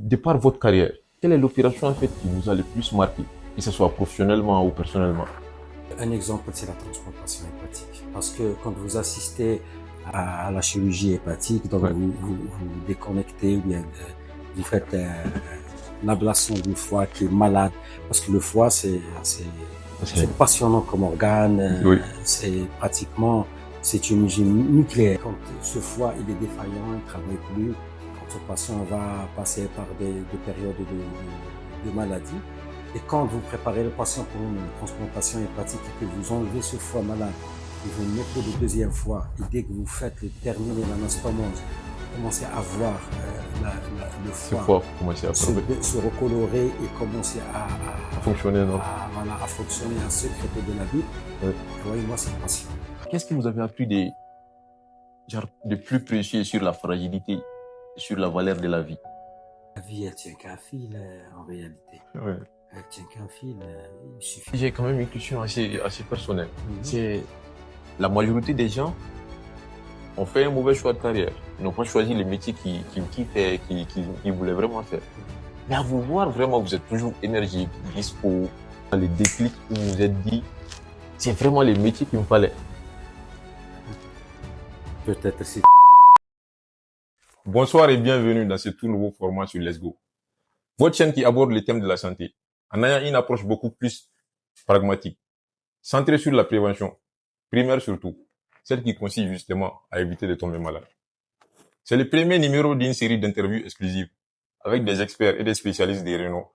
de par votre carrière, quelle est l'opération en fait qui vous a le plus marqué, que ce soit professionnellement ou personnellement? Un exemple, c'est la transplantation hépatique. Parce que quand vous assistez à la chirurgie hépatique, donc Ouais. vous déconnectez ou bien vous faites l'ablation du foie qui est malade. Parce que le foie, C'est- c'est passionnant comme organe. Oui, C'est une usine nucléaire. Quand ce foie, il est défaillant, il ne travaille plus, quand ce patient va passer par des périodes de maladie, et quand vous préparez le patient pour une transplantation hépatique et que vous enlevez ce foie malade, et vous le mettez le deuxième foie, et dès que vous faites terminer l'anastomose, vous commencez à voir le c'est foie fort pour commencer à faire se recolorer et commencer fonctionner, non? voilà, à fonctionner, à sécréter de la bile. Ouais. Croyez-moi, c'est patient. Qu'est-ce que vous avez appris de plus précieux sur la fragilité, sur la valeur de la vie? La vie, elle tient qu'à un fil, en réalité. Ouais. Elle tient qu'un fil, il suffit. J'ai quand même une question assez personnelle. Mhm. C'est la majorité des gens ont fait un mauvais choix de carrière. Ils n'ont pas choisi les métiers qu'ils kiffaient, qu'ils voulaient vraiment faire. Mais à vous voir, vraiment, vous êtes toujours énergique, dispo. Les déclics où vous vous êtes dit, c'est vraiment les métiers qu'il me fallait. Peut-être c'est Bonsoir et bienvenue dans ce tout nouveau format sur Let's Go. Votre chaîne qui aborde les thèmes de la santé en ayant une approche beaucoup plus pragmatique, centrée sur la prévention, primaire surtout, celle qui consiste justement à éviter de tomber malade. C'est le premier numéro d'une série d'interviews exclusives avec des experts et des spécialistes des renom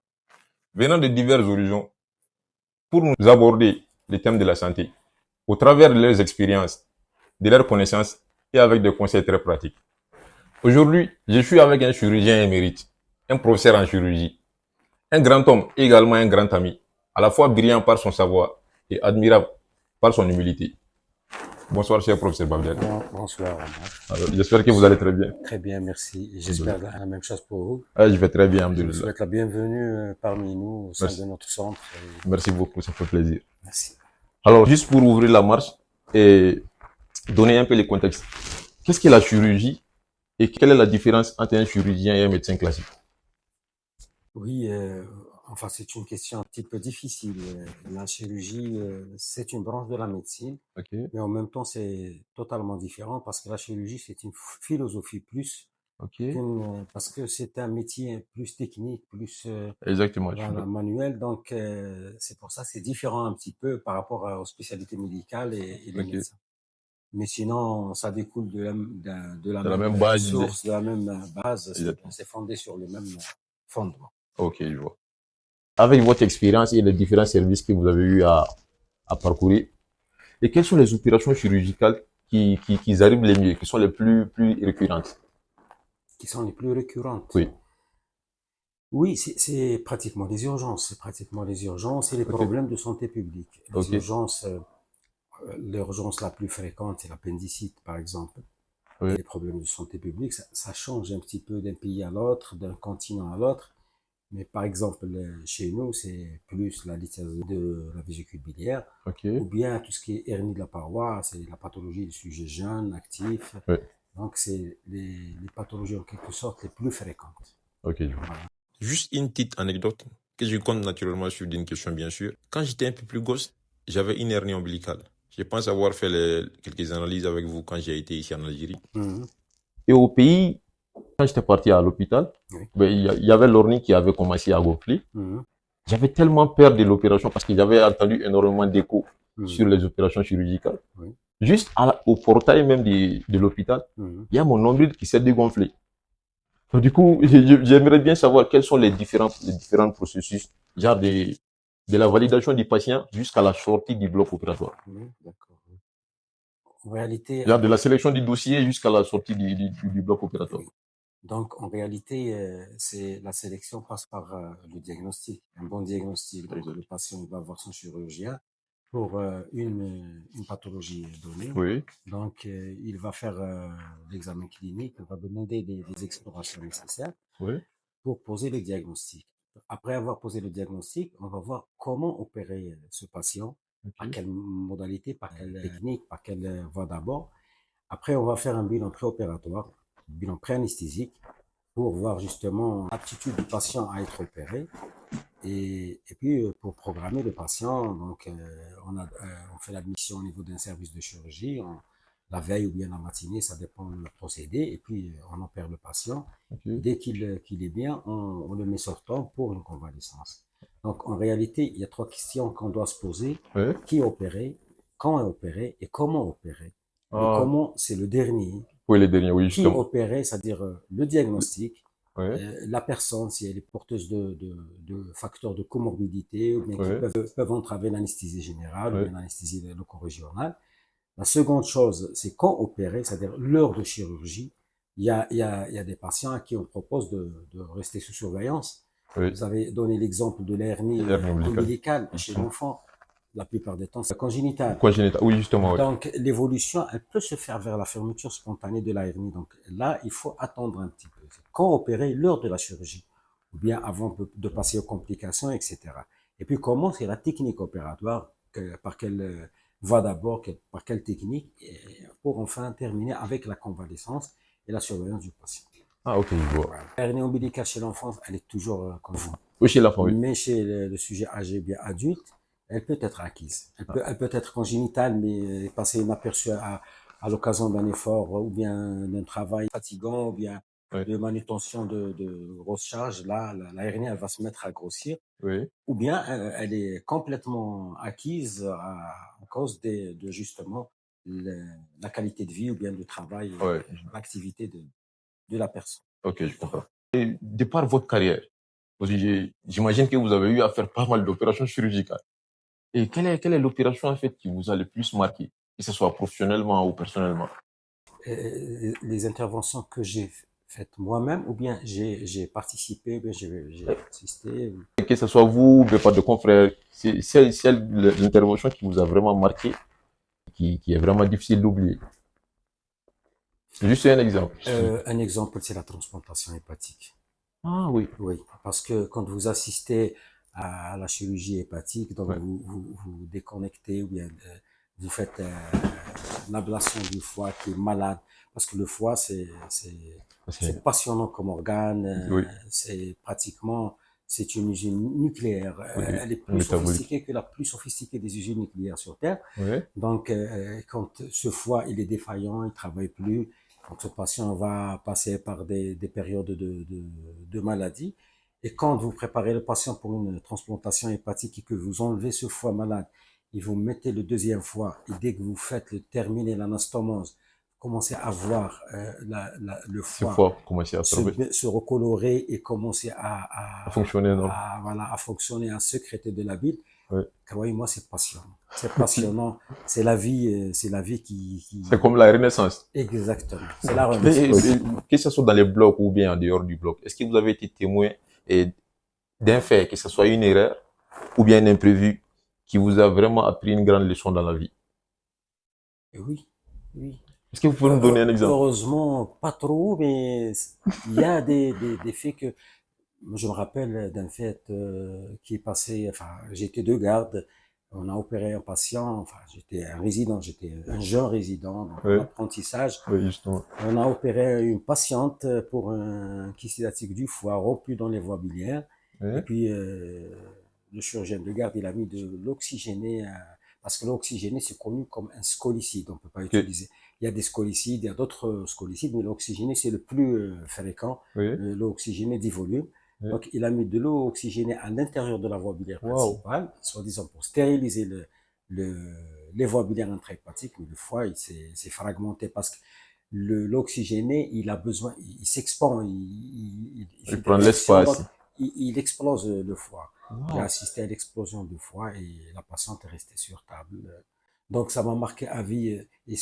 venant de divers horizons pour nous aborder les thèmes de la santé au travers de leurs expériences, de leurs connaissances et avec des conseils très pratiques. Aujourd'hui, je suis avec un chirurgien émérite, un professeur en chirurgie, un grand homme et également un grand ami, à la fois brillant par son savoir et admirable par son humilité. Bonsoir, cher professeur Babdel. bonsoir. J'espère que vous allez très bien. Très bien, merci. J'espère la même chose pour vous. Je vais très bien, Je vous Alhamdulillah. souhaite la bienvenue parmi nous au sein de Merci. notre centre. Merci beaucoup, ça fait plaisir. Merci. Alors, juste pour ouvrir la marche et donner un peu le contexte, qu'est-ce que la chirurgie et quelle est la différence entre un chirurgien et un médecin classique? Oui, enfin, c'est une question un petit peu difficile. La chirurgie, c'est une branche de la médecine, Ok, mais en même temps, c'est totalement différent parce que la chirurgie, c'est une philosophie plus ok, parce que c'est un métier plus technique, plus exactement. voilà, manuel. Donc, c'est pour ça que c'est différent un petit peu par rapport aux spécialités médicales et les Ok, médecins. Mais sinon, ça découle de la c'est la même même base d'idée. source, de la même base. Exactement. C'est fondé sur le même fondement. Ok, je vois. Avec votre expérience et les différents services que vous avez eu à parcourir, et quelles sont les opérations chirurgicales qui arrivent les mieux, qui sont les plus récurrentes? Qui sont les plus récurrentes. Oui, Oui, c'est pratiquement les urgences. C'est pratiquement les urgences et les ok, problèmes de santé publique. Les ok, urgences, l'urgence la plus fréquente, c'est l'appendicite, par exemple. oui, Les problèmes de santé publique, ça change un petit peu d'un pays à l'autre, d'un continent à l'autre. Mais par exemple, chez nous, c'est plus la lithèse de la vésicule biliaire, ok, ou bien tout ce qui est hernie de la paroi, c'est la pathologie du sujet jeune, actif. oui, Donc, c'est les pathologies en quelque sorte les plus fréquentes. ok, je vois. Voilà. Juste une petite anecdote que je compte naturellement suivre d'une question, bien sûr. Quand j'étais un peu plus gosse, j'avais une hernie ombilicale. Je pense avoir fait quelques analyses avec vous quand j'ai été ici en Algérie. Mhm. Et au pays, quand j'étais parti à l'hôpital, Oui. ben, il y avait l'ornie qui avait commencé à gonfler. Mhm. J'avais tellement peur de l'opération parce que j'avais entendu énormément d'échos sur Mhm. les opérations chirurgicales. Oui. Juste au portail même de l'hôpital, Mhm. il y a mon nombril qui s'est dégonflé. Donc, du coup, j'aimerais bien savoir quels sont les différents processus, genre de la validation du patient jusqu'à la sortie du bloc opératoire. Oui, d'accord. En réalité, Genre de la sélection du dossier jusqu'à la sortie du bloc opératoire. oui. Donc, en réalité, c'est la sélection passe par le diagnostic, un bon diagnostic. Donc, le patient va voir son chirurgien pour une pathologie donnée. Oui, Donc, il va faire l'examen clinique, il va demander des explorations nécessaires oui, pour poser le diagnostic. Après avoir posé le diagnostic, on va voir comment opérer ce patient, par ok, quelle modalité, par quelle technique, par quelle voie d'abord. Après, on va faire un bilan préopératoire, bilan pré-anesthésique. pour voir justement l'aptitude du patient à être opéré. Et puis, pour programmer le patient, donc, on fait l'admission au niveau d'un service de chirurgie, la veille ou bien la matinée, ça dépend du procédé, et puis on opère le patient. Ok. Dès qu'il est bien, on le met sur table pour une convalescence. Donc, en réalité, il y a trois questions qu'on doit se poser. Ouais. Qui est opéré, quand est opéré et comment opérer. Le Ah, comment, c'est le dernier. oui, les derniers, oui, Qui est justement. opéré, c'est-à-dire le diagnostic, Ouais, la personne, si elle est porteuse de facteurs de comorbidité, ou bien qui ouais, peuvent entraver l'anesthésie générale, ou ouais. bien l'anesthésie loco-régionale. La seconde chose, c'est quand opérer, c'est-à-dire l'heure de chirurgie. Il y a des patients à qui on propose de rester sous surveillance. Oui, Vous avez donné l'exemple de l'hernie hernie ombilicale. ombilicale chez Justement. l'enfant. La plupart des temps, c'est congénital. Congénital. Oui, justement, oui. Donc, l'évolution, elle peut se faire vers la fermeture spontanée de la hernie. Donc, là, il faut attendre un petit peu. Quand opérer, l'heure de la chirurgie, ou bien avant de passer aux complications, etc. Et puis, comment c'est la technique opératoire, par quelle voie d'abord, par quelle technique, pour enfin terminer avec la convalescence et la surveillance du patient. Ah, ok, je vois. Voilà. La hernie ombilicale chez l'enfant, elle est toujours conjointe. Oui, chez l'enfant, oui. Mais chez le sujet âgé bien adulte, elle peut être acquise. Elle peut être congénitale, mais passer inaperçue à l'occasion d'un effort ou bien d'un travail fatigant ou bien Oui, de manutention de grosses charges. Là, la hernie, elle va se mettre à grossir. oui, Ou bien elle est complètement acquise à cause de justement la qualité de vie ou bien du travail, ouais. l'activité de la personne. Ok, je comprends. Et de par votre carrière, parce que j'imagine que vous avez eu à faire pas mal d'opérations chirurgicales. Et quelle est l'opération, en fait, qui vous a le plus marqué, que ce soit professionnellement ou personnellement? Les interventions que j'ai faites moi-même, ou bien j'ai participé, ou bien j'ai assisté. Que ce soit vous, mais pas de confrères, c'est l'intervention qui vous a vraiment marqué, qui est vraiment difficile d'oublier. Juste un exemple. Un exemple, c'est la transplantation hépatique. Ah oui. Oui, parce que quand vous assistez à la chirurgie hépatique, donc Ouais. vous déconnectez ou bien vous faites l'ablation du foie qui est malade, parce que le foie, c'est passionnant comme organe, Oui, c'est pratiquement, c'est une usine nucléaire. oui, Elle est plus métabolique. sophistiquée que la plus sophistiquée des usines nucléaires sur Terre. Ouais. Donc, quand ce foie, il est défaillant, il travaille plus, donc ce patient va passer par des périodes de maladie. Et quand vous préparez le patient pour une transplantation hépatique et que vous enlevez ce foie malade, et vous mettez le deuxième foie, et dès que vous faites le terminer l'anastomose, vous commencez à voir le Ce foie foie commencer à travailler, se recolorer et commencer à fonctionner, non? voilà, à fonctionner, à sécréter de la bile. Ouais. Croyez-moi, c'est passionnant. C'est passionnant. C'est la vie C'est comme la renaissance. exactement. C'est la Et, renaissance. que ce soit dans les blocs ou bien en dehors du bloc, est-ce que vous avez été témoin d'un fait, que ce soit une erreur ou bien un imprévu, qui vous a vraiment appris une grande leçon dans la vie? Et oui, oui. Est-ce que vous pouvez nous donner un exemple? Heureusement, pas trop, mais il y a des faits que, moi, je me rappelle d'un fait qui est passé, enfin, j'étais de garde, on a opéré un patient, enfin, j'étais un résident, j'étais un jeune résident, donc en Oui, apprentissage. oui, justement. On a opéré une patiente pour un kyste du foie rompu dans les voies biliaires. Et Oui, puis, le chirurgien de garde, il a mis de l'oxygéné, parce que l'oxygéné, c'est connu comme un scolicide, on peut pas ok. utiliser. Il y a des scolicides, il y a d'autres scolicides, mais l'oxygéné, c'est le plus fréquent, Oui, l'oxygéné divolume. oui. Donc, il a mis de l'eau oxygénée à l'intérieur de la voie biliaire Waouh. principale, soi-disant pour stériliser le, les voies biliaires intrahépatiques, mais le foie, il s'est fragmenté parce que l'oxygéné, il a besoin, il s'expand, il Il fait des prend réactions, l'espace. donc il explose le foie. J'ai Waouh. assisté à l'explosion du foie et la patiente est restée sur table. Donc ça m'a marqué à vie et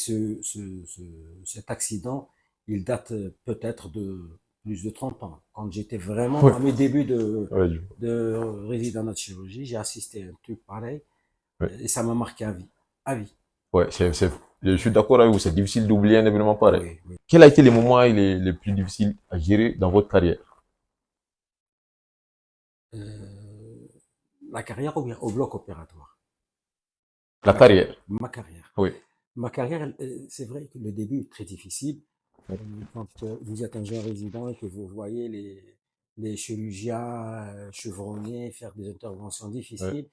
cet accident, il date peut-être de plus de 30 ans. Quand j'étais vraiment Ouais, à mes débuts ouais, de résident de chirurgie, j'ai assisté à un truc pareil ouais. et ça m'a marqué à vie. À vie. Ouais, je suis d'accord avec vous, c'est difficile d'oublier un événement pareil. Oui, oui. Quel a été le moment les plus difficiles à gérer dans votre carrière? Euh, la carrière ou bien au bloc opératoire. La La carrière. carrière. Ma carrière. Oui. Ma carrière, c'est vrai que le début est très difficile Quand vous êtes un jeune résident et que vous voyez les chirurgiens chevronnés faire des interventions Ouais. difficiles,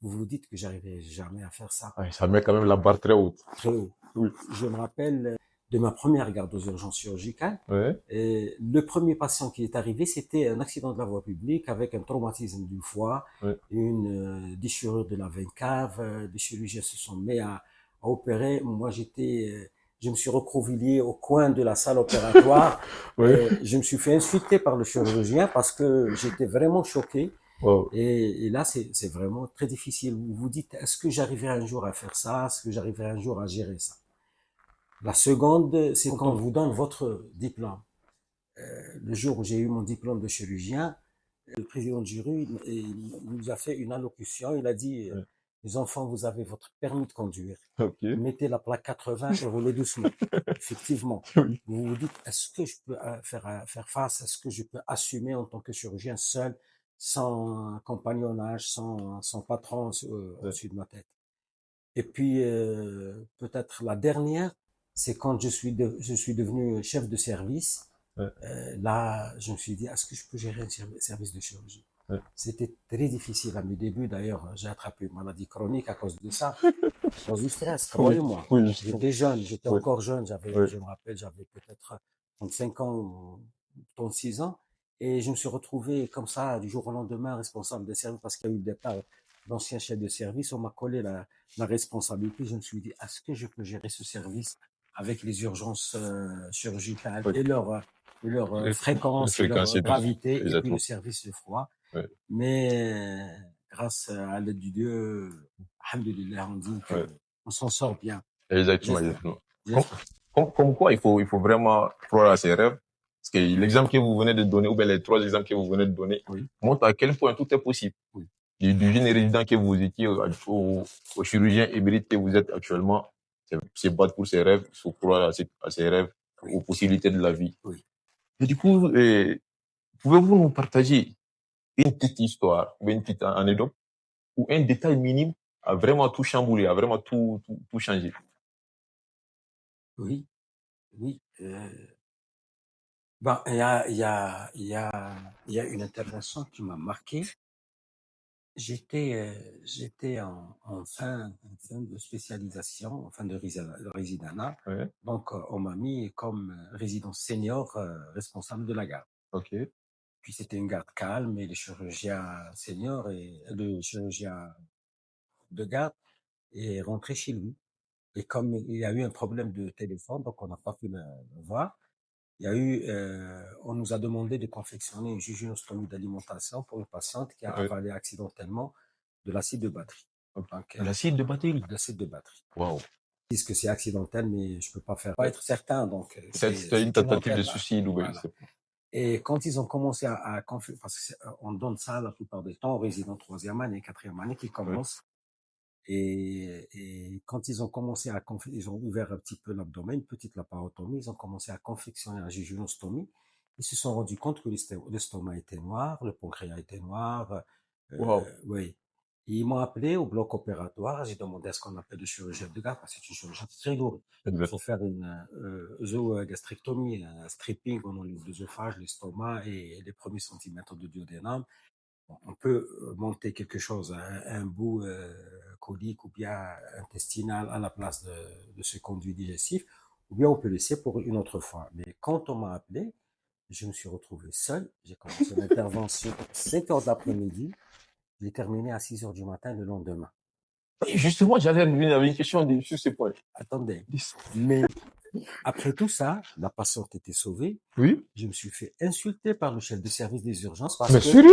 vous vous dites que j'arriverai jamais à faire ça. Ouais, ça met quand même la barre très haute. Très haut. Oui. Je me rappelle de ma première garde aux urgences chirurgicales. Ouais. Et le premier patient qui est arrivé, c'était un accident de la voie publique avec un traumatisme du foie, Ouais. une déchirure de la veine cave. Les chirurgiens se sont mis à opérer. Moi, je me suis recroquevillé au coin de la salle opératoire. Ouais. Je me suis fait insulter par le chirurgien parce que j'étais vraiment choqué. Wow. Et là, c'est vraiment très difficile. Vous vous dites, est-ce que j'arriverai un jour à faire ça? Est-ce que j'arriverai un jour à gérer ça? La seconde, c'est quand on vous donne votre diplôme. Le jour où j'ai eu mon diplôme de chirurgien, le président du jury, il nous a fait une allocution. Il a dit, Ouais. les enfants, vous avez votre permis de conduire. Ok. Mettez la plaque 80 et roulez doucement. Effectivement. Oui. Vous vous dites, est-ce que je peux faire face? Est-ce que je peux assumer en tant que chirurgien seul, sans compagnonnage, sans patron Ouais. au-dessus de ma tête? Et puis, peut-être la dernière, c'est quand je suis devenu chef de service. Ouais. Là, je me suis dit, est-ce que je peux gérer un service de chirurgie? Ouais. C'était très difficile à mes débuts. D'ailleurs, j'ai attrapé une maladie chronique à cause de ça, à cause du stress, Oui. croyez-moi. Oui, justement. J'étais jeune, j'étais Ouais. encore jeune. Ouais. Je me rappelle, j'avais peut-être 35 ans ou 36 ans. Et je me suis retrouvé comme ça, du jour au lendemain, responsable des services parce qu'il y a eu le départ d'anciens chefs de service. On m'a collé la responsabilité. Je me suis dit, est-ce que je peux gérer ce service avec les urgences chirurgicales Oui. et leur Les fréquence et leur fréquences et tout. gravité, et puis le Exactement. service de froid. Ouais. Mais grâce à l'aide du Dieu, alhamdoulilah, on dit Ouais. qu'on s'en sort bien. Exactement, J'espère. exactement. J'espère. Comme quoi, il faut vraiment croire à ses rêves. Parce que l'exemple que vous venez de donner, ou bien les 3 exemples que vous venez de donner, Oui, montrent à quel point tout est possible. oui, Du jeune résident que vous étiez au chirurgien émérite que vous êtes actuellement, c'est battre pour ses rêves, il faut croire à ses rêves, oui, aux possibilités de la vie. oui. Et du coup, pouvez-vous nous partager une petite histoire, ou une petite anecdote, où un détail minime a vraiment tout chamboulé, a vraiment tout changé? Oui, oui. Ben, il y a une intervention qui m'a marqué. J'étais en fin de spécialisation, en fin de résidanat. Ouais. Donc, on m'a mis comme résident senior responsable de la garde. Ok. Puis c'était une garde calme et les chirurgiens seniors et le chirurgien de garde est rentré chez lui. Et comme il y a eu un problème de téléphone, donc on n'a pas pu le voir, il y a eu, on nous a demandé de confectionner une jejunectomie d'alimentation pour une patiente qui a Ouais. avalé accidentellement de l'acide de batterie. Ok. Donc, L'acide de batterie. de l'acide de batterie. Waouh. Ils disent que c'est accidentel, mais je peux pas être certain. Donc, C'est une tentative de suicide ou voilà. Et quand ils ont commencé parce qu'on donne ça la plupart du temps aux résidents 3e année, 4e année qui commencent. Et quand ils ont commencé ils ont ouvert un petit peu l'abdomen, une petite laparotomie, ils ont commencé à confectionner la jejunectomie. Ils se sont rendus compte que l'estomac était noir, le pancréas était noir. Wow. Oui. Ils m'ont appelé au bloc opératoire. J'ai demandé à ce qu'on appelle le chirurgien de garde, parce que c'est une chirurgie très lourde. Il faut faire une œsogastrectomie, un stripping au niveau de l'œsophage, l'estomac et les premiers centimètres de duodénum. On peut monter quelque chose, un bout colique ou bien intestinal à la place de ce conduit digestif, ou bien on peut laisser pour une autre fois. Mais quand on m'a appelé, je me suis retrouvé seul. J'ai commencé l'intervention à 5 heures d'après-midi. J'ai terminé à 6 heures du matin le lendemain. Justement, j'avais une question sur ce point. Attendez. Mais après tout ça, la patiente était sauvée. Oui. Je me suis fait insulter par le chef de service des urgences Mais sérieux?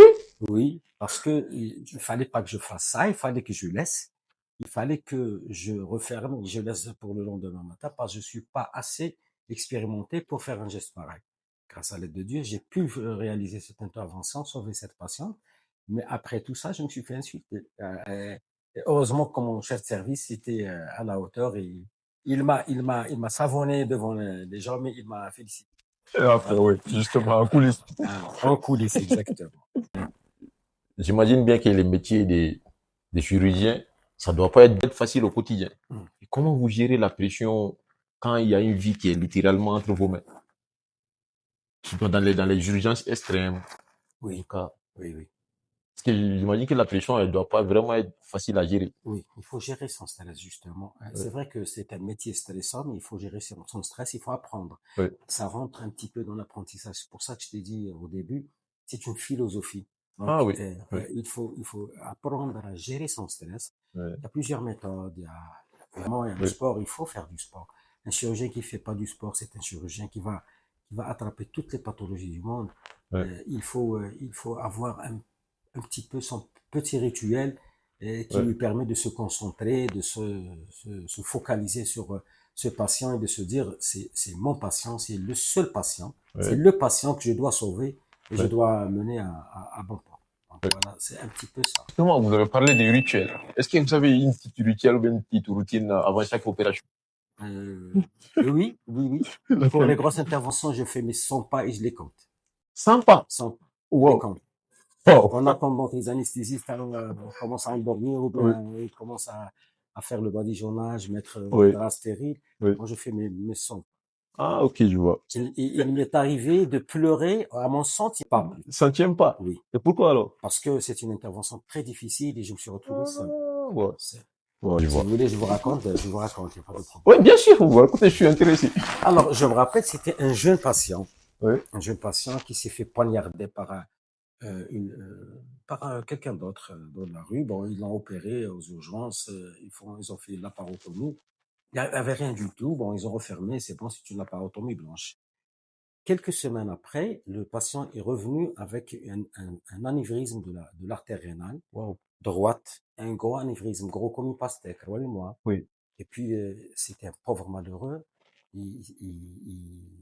oui, parce que il fallait pas que je fasse ça, il fallait que je laisse. Il fallait que je referme, je laisse pour le lendemain matin parce que je suis pas assez expérimenté pour faire un geste pareil. Grâce à l'aide de Dieu, j'ai pu réaliser cette intervention, sauver cette patiente. Mais après tout ça, je me suis fait insulter. Et heureusement que mon chef de service était à la hauteur et il m'a savonné devant les gens, mais il m'a félicité. Après, oui, justement, en coulisses. En coulisses, exactement. J'imagine bien que les métiers des chirurgiens, ça doit pas être facile au quotidien. Et comment vous gérez la pression quand il y a une vie qui est littéralement entre vos mains? Dans les urgences extrêmes, en tout Oui, cas. oui, oui. Parce que j'imagine que la pression, elle doit pas vraiment être facile à gérer. Oui, il faut gérer son stress, justement. Ouais, C'est vrai que c'est un métier stressant, mais il faut gérer son stress, il faut apprendre. ouais, Ça rentre un petit peu dans l'apprentissage. C'est pour ça que je t'ai dit au début, c'est une philosophie. ah Donc, oui, oui, il faut apprendre à gérer son stress. ouais, Il y a plusieurs méthodes. Vraiment, il y a le oui, sport, il faut faire du sport. Un chirurgien qui fait pas du sport, c'est un chirurgien qui va attraper toutes les pathologies du monde. ouais, Il faut avoir un petit peu son petit rituel qui ouais, lui permet de se concentrer, se focaliser sur ce patient et de se dire, c'est mon patient, c'est le seul patient, c'est ouais, le patient que je dois sauver et je ouais. dois mener à bon port. Donc Ouais. voilà, c'est un petit peu ça. Justement, vous avez parlé des rituels. Est-ce que vous avez une petite rituel ou bien une petite routine avant chaque opération? Oui, oui, oui. Pour les Laquelle? grosses interventions, je fais mes 100 pas et je les compte. Sympa. 100 pas, je les Wow. compte. Wow. On attend donc les anesthésistes commencent à endormir ou Oui, bien ils commencent à faire le badigeonnage, mettre les oui, draps stériles. oui. Moi, je fais mes 100. Ah, ok, je vois. Il m'est arrivé de pleurer à mon centième pas plus. Centième pas. Oui, Et pourquoi alors? parce que c'est une intervention très difficile et je me suis retrouvé seul. Ah, ouais. C'est- Ouais, je Si vois. vous voulez, je vous raconte, il n'y a pas de problème. Oui, bien sûr. Bon, écoutez, je suis intéressé. Alors, je me rappelle, c'était Oui, un jeune patient qui s'est fait poignarder par quelqu'un d'autre dans la rue. Bon, ils l'ont opéré aux urgences, ils ont fait laparotomie. Il n'y avait rien du tout. Bon, ils ont refermé, c'est bon, c'est une laparotomie blanche. Quelques semaines après, le patient est revenu avec un anévrisme de l'artère rénale wow. droite, un gros anévrisme, gros comme une pastèque, croyez-moi. Oui. Et puis, c'était un pauvre malheureux.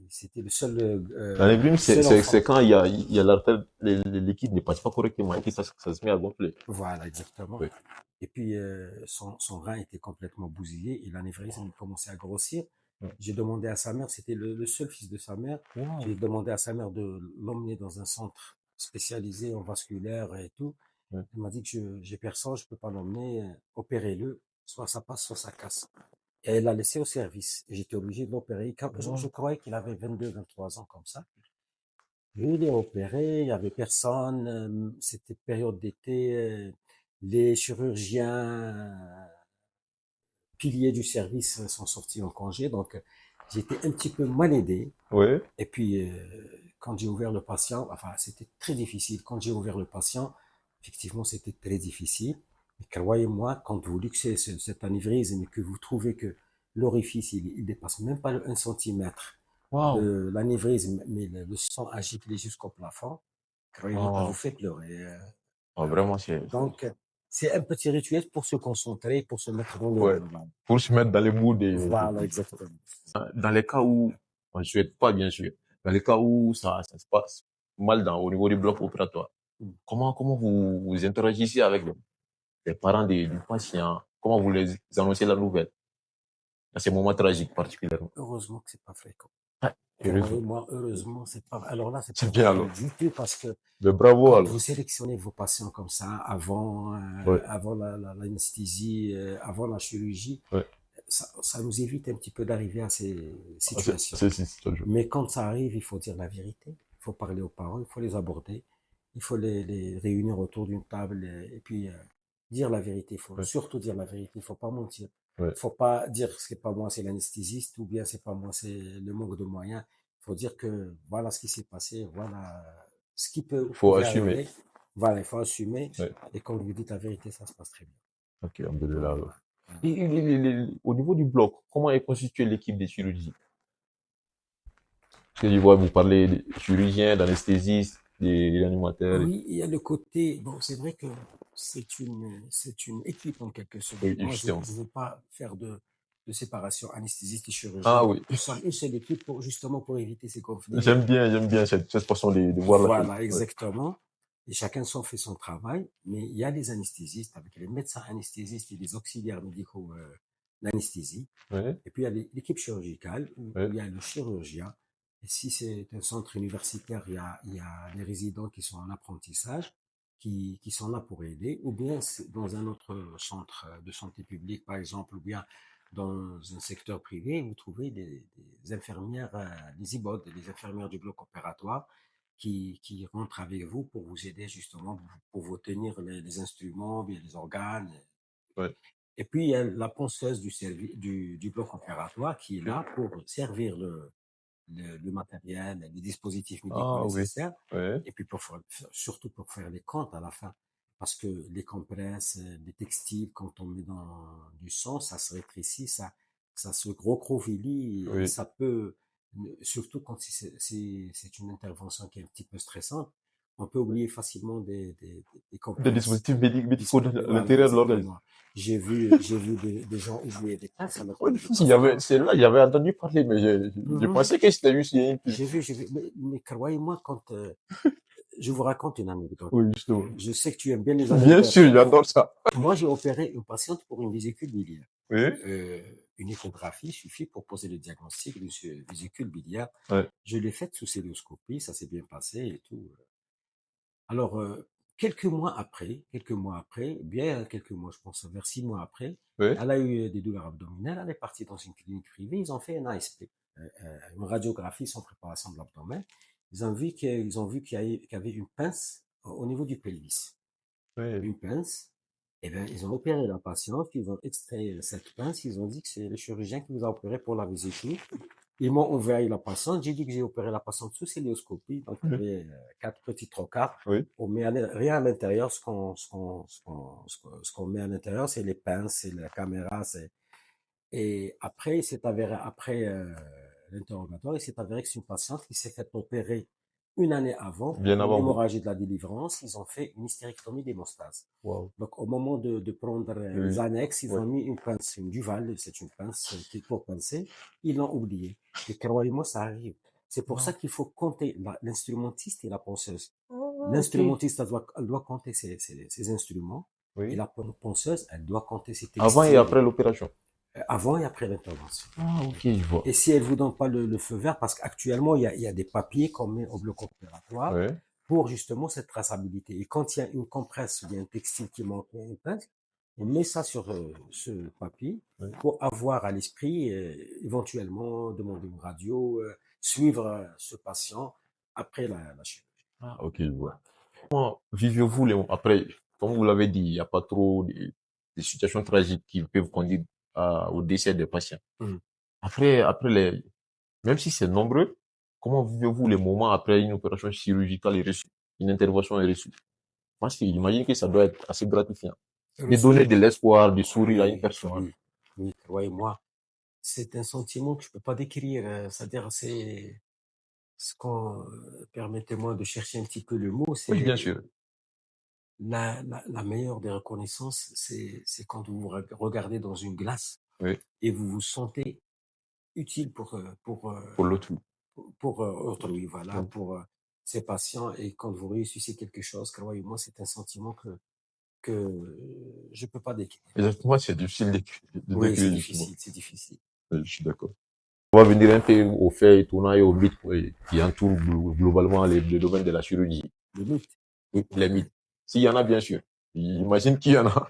C'était L'anévrisme, le seul c'est enfant. quand il y a l'artère, les liquides ne passent pas correctement et que ça se met à gonfler. Voilà, exactement. Oui. Et puis, son rein était complètement bousillé et l'anévrisme commençait à grossir. Ouais. J'ai demandé à sa mère, c'était le seul fils de sa mère, Wow. j'ai demandé à sa mère de l'emmener dans un centre spécialisé en vasculaire et tout. Ouais. Elle m'a dit que j'ai personne, je peux pas l'emmener, opérez-le, soit ça passe, soit ça casse. Et elle l'a laissé au service. Et j'étais obligé de l'opérer. Je Wow. croyais qu'il avait 22, 23 ans comme ça. Je l'ai opéré, il y avait personne, c'était période d'été, les chirurgiens piliers du service sont sortis en congé, donc j'étais un petit peu mal aidé. Oui. Et puis, quand j'ai ouvert le patient, enfin, c'était très difficile. Quand j'ai ouvert le patient, effectivement, c'était très difficile. Mais croyez-moi, quand vous luxez cet anévrisme et que vous trouvez que l'orifice, il dépasse même pas le 1 centimètre Wow. de l'anévrisme, mais le sang a giclé jusqu'au plafond, croyez-moi, ça vous Wow. fait pleurer. Ah, Voilà. vraiment, Donc, c'est un petit rituel pour se concentrer, pour se mettre dans le ouais. bain. Pour se mettre dans les moods Voilà, exactement. dans les cas où, on ne souhaite pas, bien sûr, dans les cas où ça se passe mal au niveau du bloc opératoire, Mm. comment vous interagissez avec les parents du patient? Comment vous les annoncez la nouvelle dans ces moments tragiques particulièrement? Heureusement que c'est pas fréquent. Ah, heureusement. Croyez-moi, heureusement, c'est pas, alors là, c'est C'est pas bien fréquent alors. du tout parce que Mais bravo quand vous alors. sélectionnez vos patients comme ça, Ouais, avant l'anesthésie, avant la chirurgie, ouais. ça nous évite un petit peu d'arriver à ces Ah, situations. c'est toujours. Mais quand ça arrive, il faut dire la vérité. Il faut parler aux parents, il faut les aborder, il faut les réunir autour d'une table et puis dire la vérité. Il faut Ouais, surtout dire la vérité. Il faut pas mentir. ouais. Il faut pas dire que c'est pas moi, c'est l'anesthésiste ou bien c'est pas moi, c'est le manque de moyens. Il faut dire que voilà ce qui s'est passé, voilà ce qui Faut pouvait assumer. arriver. Voilà, il faut assumer. Ouais. Et quand vous dites la vérité, ça se passe très bien. Ok, alhamdoulilah alors. Voilà. Au niveau du bloc, comment est constituée l'équipe des chirurgiens? Parce que je vois, vous parlez des chirurgiens, d'anesthésistes, des animateurs. Oui, il y a le côté, bon, c'est vrai que c'est une équipe en quelque sorte. Oui, Moi, justement. je veux pas faire de séparation anesthésiste et Ah chirurgien. oui, Nous sommes une seule équipe pour, justement, pour éviter ces conflits. j'aime bien cette façon de voir la chose. Voilà, Ouais. exactement. Et chacun fait son travail, mais il y a les anesthésistes avec les médecins anesthésistes et les auxiliaires médicaux d'anesthésie. Ouais, Et puis il y a l'équipe chirurgicale où ouais, il y a le chirurgien. Et si c'est un centre universitaire, il y a les résidents qui sont en apprentissage, qui sont là pour aider. Ou bien dans un autre centre de santé publique, par exemple, ou bien dans un secteur privé, vous trouvez des infirmières, des IBOD, des infirmières du bloc opératoire qui rentrent avec vous pour vous aider justement pour vous tenir les instruments, bien les organes. Ouais. Et puis, il y a la ponceuse du bloc opératoire qui est là pour servir le matériel, les dispositifs médicaux Ah oui. nécessaires, Ouais. et puis surtout pour faire les comptes à la fin. Parce que les compresses, les textiles, quand on met dans du sang, ça se rétrécit, ça se recroqueville, et Oui. ça peut, surtout quand c'est une intervention qui est un petit peu stressante, on peut oublier facilement des Des compresses. dispositifs médicaux à Voilà, l'intérieur de l'organisme. exactement. J'ai vu des gens oublier des pinces à Ouais, l'intérieur du il y avait, patient. c'est là, j'avais entendu parler, mais je Mhm. pensais que c'était juste une pub. J'ai vu, mais croyez-moi, quand je vous raconte une anecdote. Oui, justement. Je sais que tu aimes bien les Bien anecdotes. sûr, j'adore ça. Moi, j'ai opéré une patiente pour une vésicule biliaire. Oui. Une échographie suffit pour poser le diagnostic d'une vésicule biliaire. Ouais. Je l'ai faite sous célioscopie, ça s'est bien passé et tout. Alors, quelques mois après, bien quelques mois, je pense vers 6 mois après, Oui. elle a eu des douleurs abdominales. Elle est partie dans une clinique privée. Ils ont fait un ASP, une radiographie sans préparation de l'abdomen. Ils ont vu qu'il y avait une pince au niveau du pelvis. Oui. Une pince. Eh bien, ils ont opéré la patiente, ils ont extrait cette pince, ils ont dit que c'est le chirurgien qui vous a opéré pour la vésicule. Ils m'ont ouvert la patiente, j'ai dit que j'ai opéré la patiente sous célioscopie, donc il y Oui. avait 4 petits trocars. Oui. On met rien à l'intérieur, ce qu'on met à l'intérieur, c'est les pinces, c'est la caméra, et après, il s'est avéré, après l'interrogatoire, il s'est avéré que c'est une patiente qui s'est fait opérer une année avant Bien d'une avant vous. hémorragie de la délivrance. Ils ont fait une hystérectomie d'hémostase. Wow. Donc, au moment de prendre les Oui. annexes, ils Ouais. ont mis une pince, une duval, c'est une pince qui est pour pincer. Ils l'ont oublié. Et croyez-moi, ça arrive. C'est pour ça Ah. qu'il faut compter l'instrumentiste et la ponceuse. Ah, ok. L'instrumentiste, elle doit compter ses instruments. Et Oui. la ponceuse, elle doit compter ses Avant et textiles après l'opération. avant et après l'intervention. Ah, ok, je vois. Et si elle vous donne pas le feu vert, parce qu'actuellement, il y a des papiers qu'on met au bloc opératoire Ouais. pour justement cette traçabilité. Et quand il y a une compresse ou bien un textile qui manque, une pince, on met ça sur ce papier Ouais. pour avoir à l'esprit, éventuellement, demander une radio, suivre ce patient après la chirurgie. Ah, ok, je vois. Comment vivez-vous après, comme vous l'avez dit, il n'y a pas trop de situations tragiques qui peuvent conduire au décès des patients. Mhm. Après même si c'est nombreux, comment vivez-vous les moments après une opération chirurgicale est reçue, une intervention est reçue? Parce que j'imagine que ça doit être assez gratifiant. De donner de l'espoir, de sourire à une Oui, personne. oui, oui, croyez-moi, c'est un sentiment que je peux pas décrire. C'est-à-dire, permettez-moi de chercher un petit peu le mot, Oui, bien c'est sûr. la meilleure des reconnaissances, c'est quand vous vous regardez dans une glace Oui, et vous vous sentez utile pour l'autre. pour autrui, voilà, Oui. pour ces patients. Et quand vous réussissez quelque chose, croyez-moi, c'est un sentiment que je peux pas décrire. Exactement, c'est difficile de Oui, c'est décrire, justement. difficile, c'est difficile. Je suis d'accord. On va venir un peu aux faits étonnants et aux mythes oui, qui entourent globalement le domaine de la chirurgie. Le mythe. Oui, les mythes. S'il y en a, bien sûr. J'imagine qu'il y en a.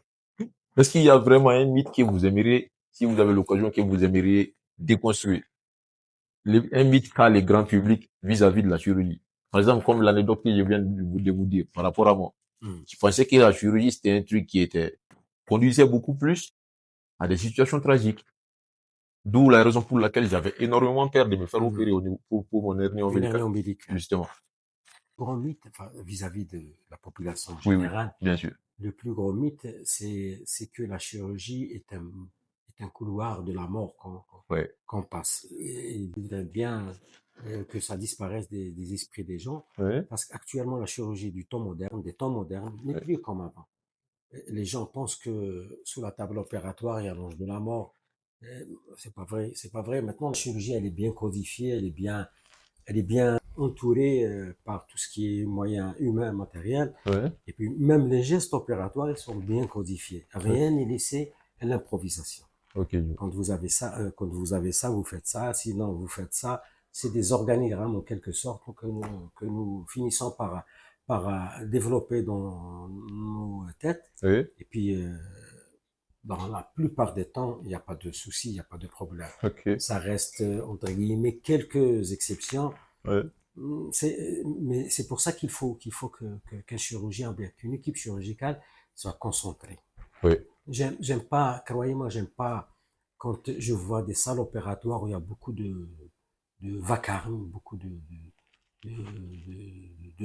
Est-ce qu'il y a vraiment un mythe que vous aimeriez, si vous avez l'occasion, que vous aimeriez déconstruire? Un mythe qu'a le grand public vis-à-vis de la chirurgie. Par exemple, comme l'anecdote que je viens de vous dire par rapport à moi. Hmm. Je pensais que la chirurgie, c'était un truc qui conduisait beaucoup plus à des situations tragiques. D'où la raison pour laquelle j'avais énormément peur de me faire Mhm. opérer pour mon hernie Une hernie ombilicale. ombilicale. Justement. Grand mythe, enfin, vis-à-vis de la population Oui, oui, générale, bien sûr. le plus gros mythe, c'est que la chirurgie est un couloir de la mort Ouais, qu'on passe. Et il voudrait bien que ça disparaisse des esprits des gens, ouais, parce qu'actuellement, la chirurgie des temps modernes, n'est ouais. plus comme avant. Les gens pensent que sous la table opératoire, il y a l'ange de la mort. Euh, C'est pas vrai, c'est pas vrai. Maintenant, la chirurgie, elle est bien codifiée, elle est bien entourée par tout ce qui est moyens humains, matériels. Ouais, Et puis, même les gestes opératoires, ils sont bien codifiés. ouais. Rien n'est laissé à l'improvisation. Ok, Quand vous avez ça, vous faites ça. Sinon, vous faites ça. C'est des organigrammes, en quelque sorte, que nous finissons par développer dans nos têtes. ouais. Et puis, dans la plupart des temps, il n'y a pas de souci, il n'y a pas de problème. Ok. Ça reste, entre guillemets, quelques exceptions. Ouais. Mais c'est pour ça qu'un chirurgien, ou bien qu'une équipe chirurgicale soit concentrée. Oui. J'aime pas, croyez-moi, j'aime pas quand je vois des salles opératoires où il y a beaucoup de vacarme, beaucoup de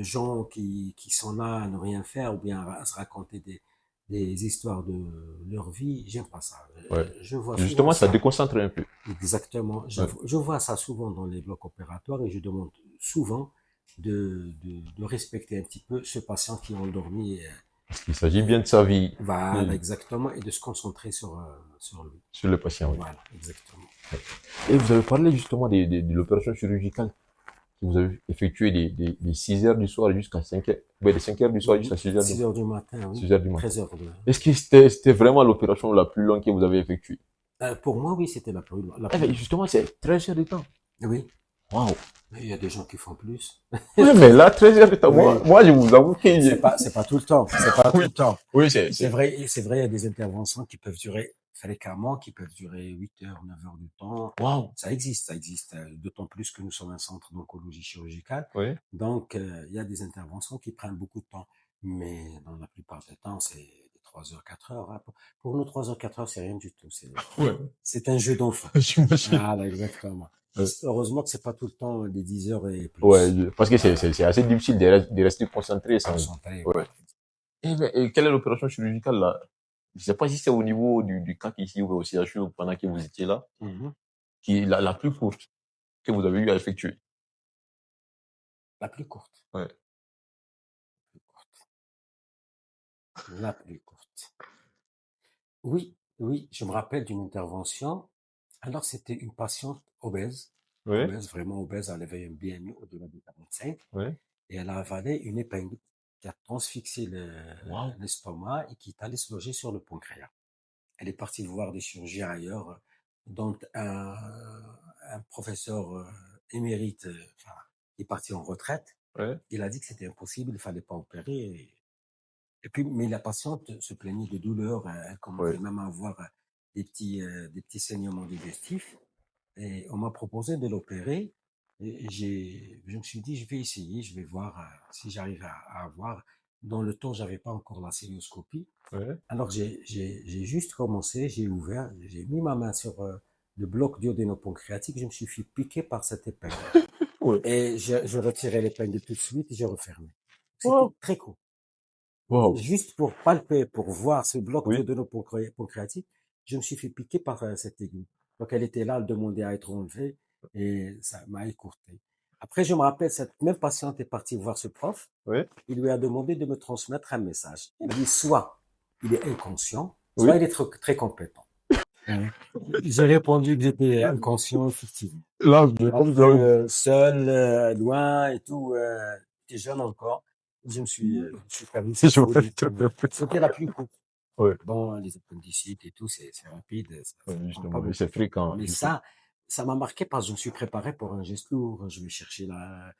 gens qui sont là à ne rien faire ou bien à se raconter des histoires de leur vie. J'aime pas ça. Ouais. Je vois souvent Justement, ça ça. déconcentre un peu. Exactement. Ouais. Je vois ça souvent dans les blocs opératoires et je demande souvent de respecter un petit peu ce patient qui est endormi. Parce qu'il s'agit bien de sa vie. Voilà, Et exactement, et de se concentrer sur lui. sur le patient, oui. Voilà, exactement. Et vous avez parlé justement de l'opération chirurgicale que vous avez effectuée des 6 heures du soir jusqu'à 5 heures, ouais, de 5 heures du soir jusqu'à 6 heures 6 heures du matin, oui. 6 heures du matin. 13 heures. Est-ce que c'était vraiment l'opération la plus longue que vous avez effectuée? Pour moi, oui, c'était la Eh plus ben, longue. justement, c'est 13 heures de temps. Oui, Waouh. mais il y a des gens qui font plus. Oui, mais là, 13 heures de temps, Oui, moi, je vous avoue que c'est pas tout le temps. C'est pas tout oui, le temps. oui, C'est vrai, il y a des interventions qui peuvent durer fréquemment, qui peuvent durer 8 heures, 9 heures du temps. waouh. Ça existe, d'autant plus que nous sommes un centre d'oncologie chirurgicale. Oui. Donc, il y a des interventions qui prennent beaucoup de temps. Mais dans la plupart du temps, c'est des 3 heures, 4 heures. Hein. Pour nous, 3 heures, 4 heures, c'est rien du tout. Ouais. C'est un jeu d'enfant. J'imagine. Ah, là, exactement. Ouais. Heureusement que c'est pas tout le temps des 10 heures et Ouais, plus. parce que Voilà. c'est assez difficile de rester concentré sans. Concentré, Ouais. voilà. Et quelle est l'opération chirurgicale là? Je sais pas si c'est au niveau du CAC ici ou au CHU pendant que vous étiez là, Mhm. qui est la plus courte que vous avez eu à effectuer. La plus courte. Ouais. La plus courte. Oui, oui, je me rappelle d'une intervention. Alors, c'était une patiente Ouais. vraiment obèse, elle avait un BMI au-delà de 45, Ouais. et elle a avalé une épingle qui a transfixé Waouh. l'estomac et qui est allée se loger sur le pancréas. Elle est partie voir des chirurgiens ailleurs, dont un professeur émérite, enfin, qui est parti en retraite. Ouais. Il a dit que c'était impossible, il fallait pas opérer. Et puis, mais la patiente se plaignait de douleurs, elle Ouais. commençait même à avoir des petits saignements digestifs. Et on m'a proposé de l'opérer. Et je me suis dit, je vais essayer, je vais voir si j'arrive à avoir. Dans le temps, j'avais pas encore la célioscopie. Ouais. Alors, j'ai juste commencé, j'ai ouvert, j'ai mis ma main sur le bloc duodéno-pancréatique, je me suis fait piquer par cette épingle. Ouais. Et je retirais l'épingle tout de suite et je refermais. C'était Waouh. très court. Waouh. Juste pour palper, pour voir ce bloc Oui. duodéno-pancréatique, je me suis fait piquer par cette aiguille. Donc elle était là, elle demandait à être enlevée et ça m'a écourté. Après, je me rappelle, cette même patiente est partie voir ce prof. Ouais. Il lui a demandé de me transmettre un message. Il dit soit il est inconscient, soit Oui. il est très compétent. Ouais. J'ai répondu que j'étais inconscient, effectivement. Là, comme Après, vous avez. seul, loin et tout, j'étais jeune encore. Je me suis permis cette Je vois folie. tout à fait. C'était la plus courte. Ouais. Bon, les appendicites et tout, c'est rapide, ça Ouais, ne prend pas justement, oui, beaucoup c'est de temps. fréquent, Mais justement. ça m'a marqué parce que je me suis préparé pour un geste lourd. Je vais chercher Ah,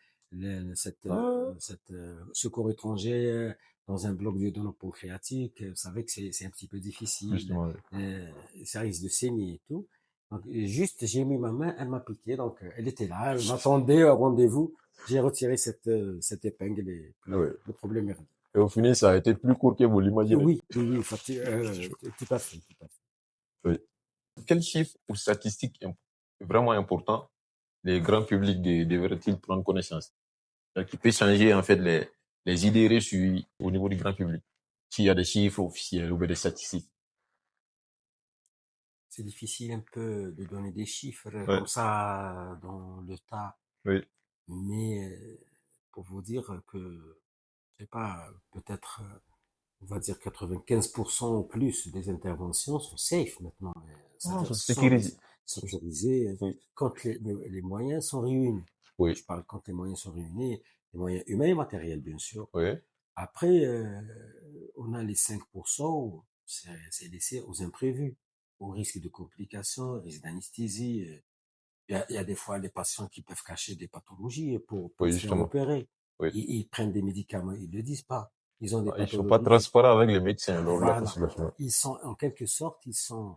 cette secours étranger dans un bloc duodéno-pancréatique. Vous savez que c'est un petit peu difficile. justement, oui. Ça risque de saigner et tout. Donc, juste, j'ai mis ma main, elle m'a piqué. Donc, elle était là, elle m'attendait au rendez-vous. J'ai retiré cette épingle et puis Ouais. le problème est réglé. Et au final, ça a été plus court que vous l'imaginez. Oui, oui, oui, tout à fait, tout à fait. Oui. Quel chiffre ou statistique vraiment important les grands publics devraient-ils prendre connaissance? Qui peut changer, en fait, les idées reçues au niveau du grand public. S'il y a des chiffres officiels ou bien des statistiques. C'est difficile un peu de donner des chiffres Ouais. comme ça dans le tas, Oui. mais pour vous dire que, je sais pas, peut-être, on va dire 95% ou plus des interventions sont safe maintenant. Ah, C'est-à-dire ça sont sécurisé. sécurisées Oui. quand les moyens sont réunis. Oui. Je parle quand les moyens sont réunis, les moyens humains et matériels, bien sûr. Oui. Après, on a les 5% où c'est laissé aux imprévus, au risque de complications, au risque d'anesthésie. Il y a des fois des patients qui peuvent cacher des pathologies Oui, pour se faire justement. opérer. Oui. Ils prennent des médicaments, ils ne le disent pas. Ils ont des Ils sont pas pathologies. transparents avec les médecins lors de la Voilà. consultation. Ils sont, en quelque sorte, ils sont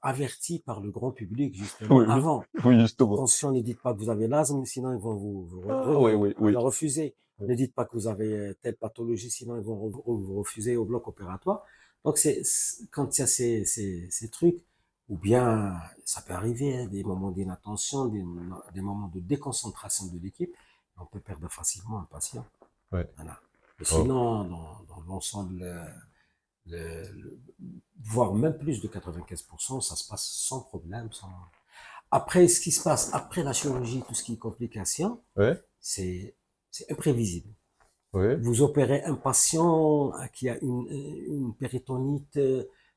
avertis par le grand public, justement, Oui, oui, avant. oui, justement. Attention, ne dites pas que vous avez l'asthme, sinon ils vont Ah, oui, oui, oui. la refuser. Oui. Ne dites pas que vous avez telle pathologie, sinon ils vont vous refuser au bloc opératoire. Donc, quand il y a ces trucs, ou bien, ça peut arriver, hein, des moments d'inattention, des moments de déconcentration de l'équipe, on peut perdre facilement un patient. Ouais. Voilà. Et Oh. sinon, dans l'ensemble, voire même plus de 95%, ça se passe sans problème. Après, ce qui se passe après la chirurgie, tout ce qui est complications, Ouais, c'est imprévisible. ouais, Vous opérez un patient qui a une péritonite,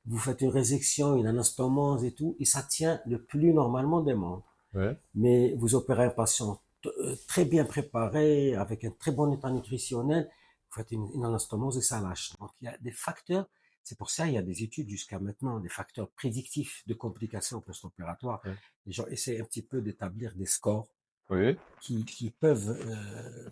vous faites une résection, une anastomose et tout, et ça tient le plus normalement des mondes. ouais. Mais vous opérez un patient très bien préparé, avec un très bon état nutritionnel, vous faites une anastomose et ça lâche. Donc il y a des facteurs, c'est pour ça il y a des études jusqu'à maintenant, des facteurs prédictifs de complications post-opératoires. Ouais. Les gens essaient un petit peu d'établir des scores Oui. qui peuvent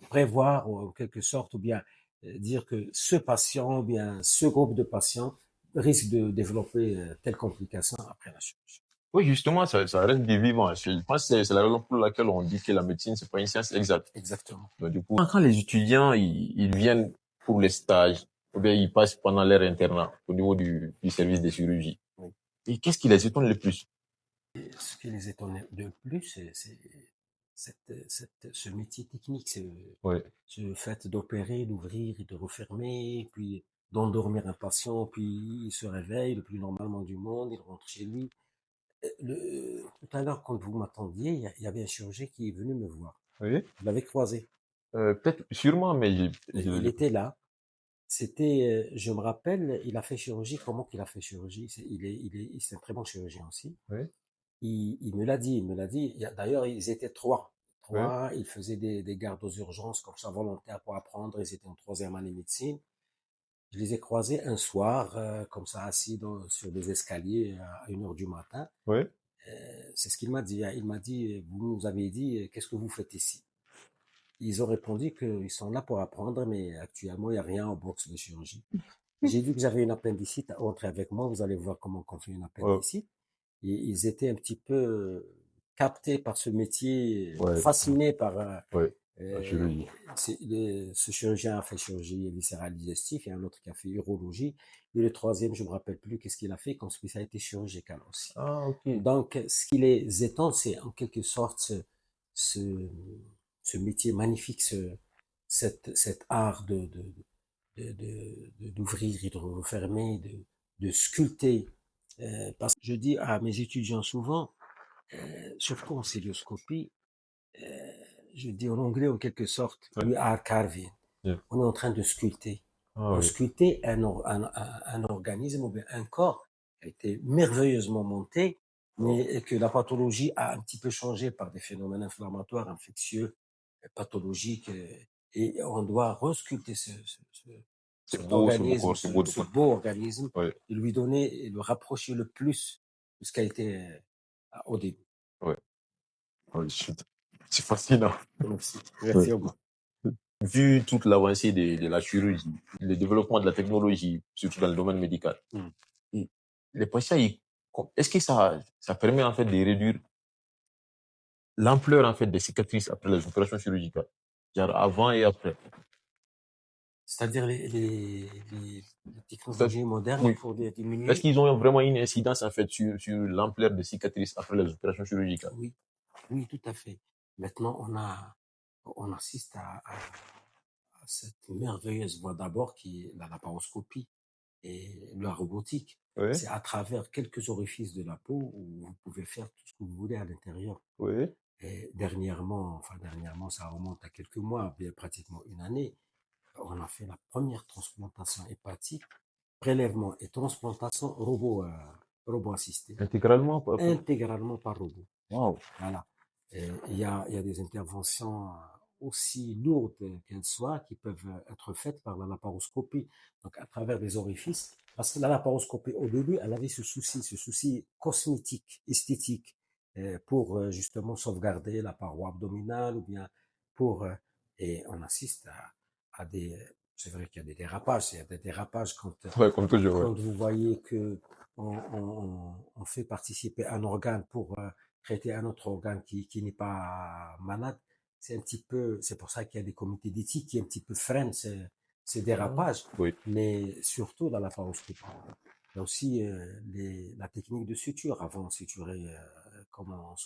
prévoir en quelque sorte ou bien dire que ce patient ou bien ce groupe de patients risque de développer telle complication après la chirurgie. Oui, justement, ça reste des vivants. Je pense que c'est la raison pour laquelle on dit que la médecine, c'est pas une science exacte. Exactement. Donc, du coup, quand les étudiants, ils viennent pour les stages, ou bien ils passent pendant leur internat au niveau du service de chirurgie. Oui. Et qu'est-ce qui les étonne le plus? Et ce qui les étonne de plus, c'est ce métier technique, Ouais, ce fait d'opérer, d'ouvrir et de refermer, puis d'endormir un patient, puis il se réveille le plus normalement du monde, il rentre chez lui. Tout à l'heure, quand vous m'attendiez, il y avait un chirurgien qui est venu me voir. oui. Vous l'avez croisé. Peut-être, sûrement, mais Il était là. C'était, je me rappelle, il a fait chirurgie. Comment qu'il a fait chirurgie? C'est un très bon chirurgien aussi. oui, Il me l'a dit, il me l'a dit. D'ailleurs, ils étaient trois. oui, Trois, ils faisaient des gardes aux urgences comme ça, volontaires pour apprendre. Ils étaient en troisième année médecine. Je les ai croisés un soir, comme ça, assis sur des escaliers à 1 heure du matin. oui. C'est ce qu'il m'a dit. Il m'a dit, vous nous avez dit, qu'est-ce que vous faites ici? Ils ont répondu qu'ils sont là pour apprendre, mais actuellement, il n'y a rien en box de chirurgie. J'ai dit que j'avais une appendicite. Entrez avec moi, vous allez voir comment on fait une Ouais, appendicite. Et ils étaient un petit peu captés par ce métier, ouais, fascinés par ouais, la euh, chirurgie. ce chirurgien a fait chirurgie viscérale digestive, et un autre qui a fait urologie, et le troisième, je me rappelle plus qu'est-ce qu'il a fait comme spécialité chirurgicale aussi. Ah, ok. Donc, ce qui les étonne, c'est en quelque sorte ce, ce métier magnifique, cet art d'ouvrir et de refermer, de sculpter. Parce que je dis à mes étudiants souvent, surtout en célioscopie, euh, je dis en anglais en quelque sorte, Ouais, we are carving. yeah. On est en train de sculpter. Ah, On oui. sculptait un organisme ou bien un corps qui a été merveilleusement monté, mais que la pathologie a un petit peu changé par des phénomènes inflammatoires, infectieux, pathologiques, et on doit resculpter C'est cet beau sur le organisme, corps, c'est beau de ce quoi. beau organisme, Ouais, et lui donner et le rapprocher le plus de ce qu'a été au début. ouais. Ouais, c'est fascinant. Merci. Ouais. Merci, Omar. Vu toute l'avancée de la chirurgie, le développement de la technologie, surtout dans le domaine médical, Mm. et les patients, est-ce que ça permet en fait de réduire l'ampleur en fait des cicatrices après les opérations chirurgicales, genre avant et après? C'est-à-dire les Ça- technologies modernes Oui. pour Est-ce diminuer. qu'ils ont vraiment une incidence en fait sur l'ampleur des cicatrices après les opérations chirurgicales? Oui, oui, tout à fait. Maintenant, on assiste à cette merveilleuse voie d'abord qui est la laparoscopie et la robotique. Oui, C'est à travers quelques orifices de la peau où vous pouvez faire tout ce que vous voulez à l'intérieur. oui, Et dernièrement, ça remonte à quelques mois, bien pratiquement 1 année, on a fait la première transplantation hépatique, prélèvement et transplantation robot assisté, intégralement, quoi. intégralement par robot. Wow. Voilà. Et il y a des interventions aussi lourdes qu'elles soient qui peuvent être faites par la laparoscopie, donc à travers des orifices. Parce que la laparoscopie, au début, elle avait ce souci cosmétique, esthétique, pour justement sauvegarder la paroi abdominale ou bien pour... et on assiste à des c'est vrai qu'il y a des dérapages. Il y a des dérapages Ouais, comme toujours, ouais. quand vous voyez que on fait participer un organe pour traiter un autre organe qui n'est pas malade, c'est un petit peu, c'est pour ça qu'il y a des comités d'éthique qui un petit peu freinent ces Ah, dérapages, oui, mais surtout dans la paroscopie. Il y a aussi la technique de suture. Avant, on suturait, comment on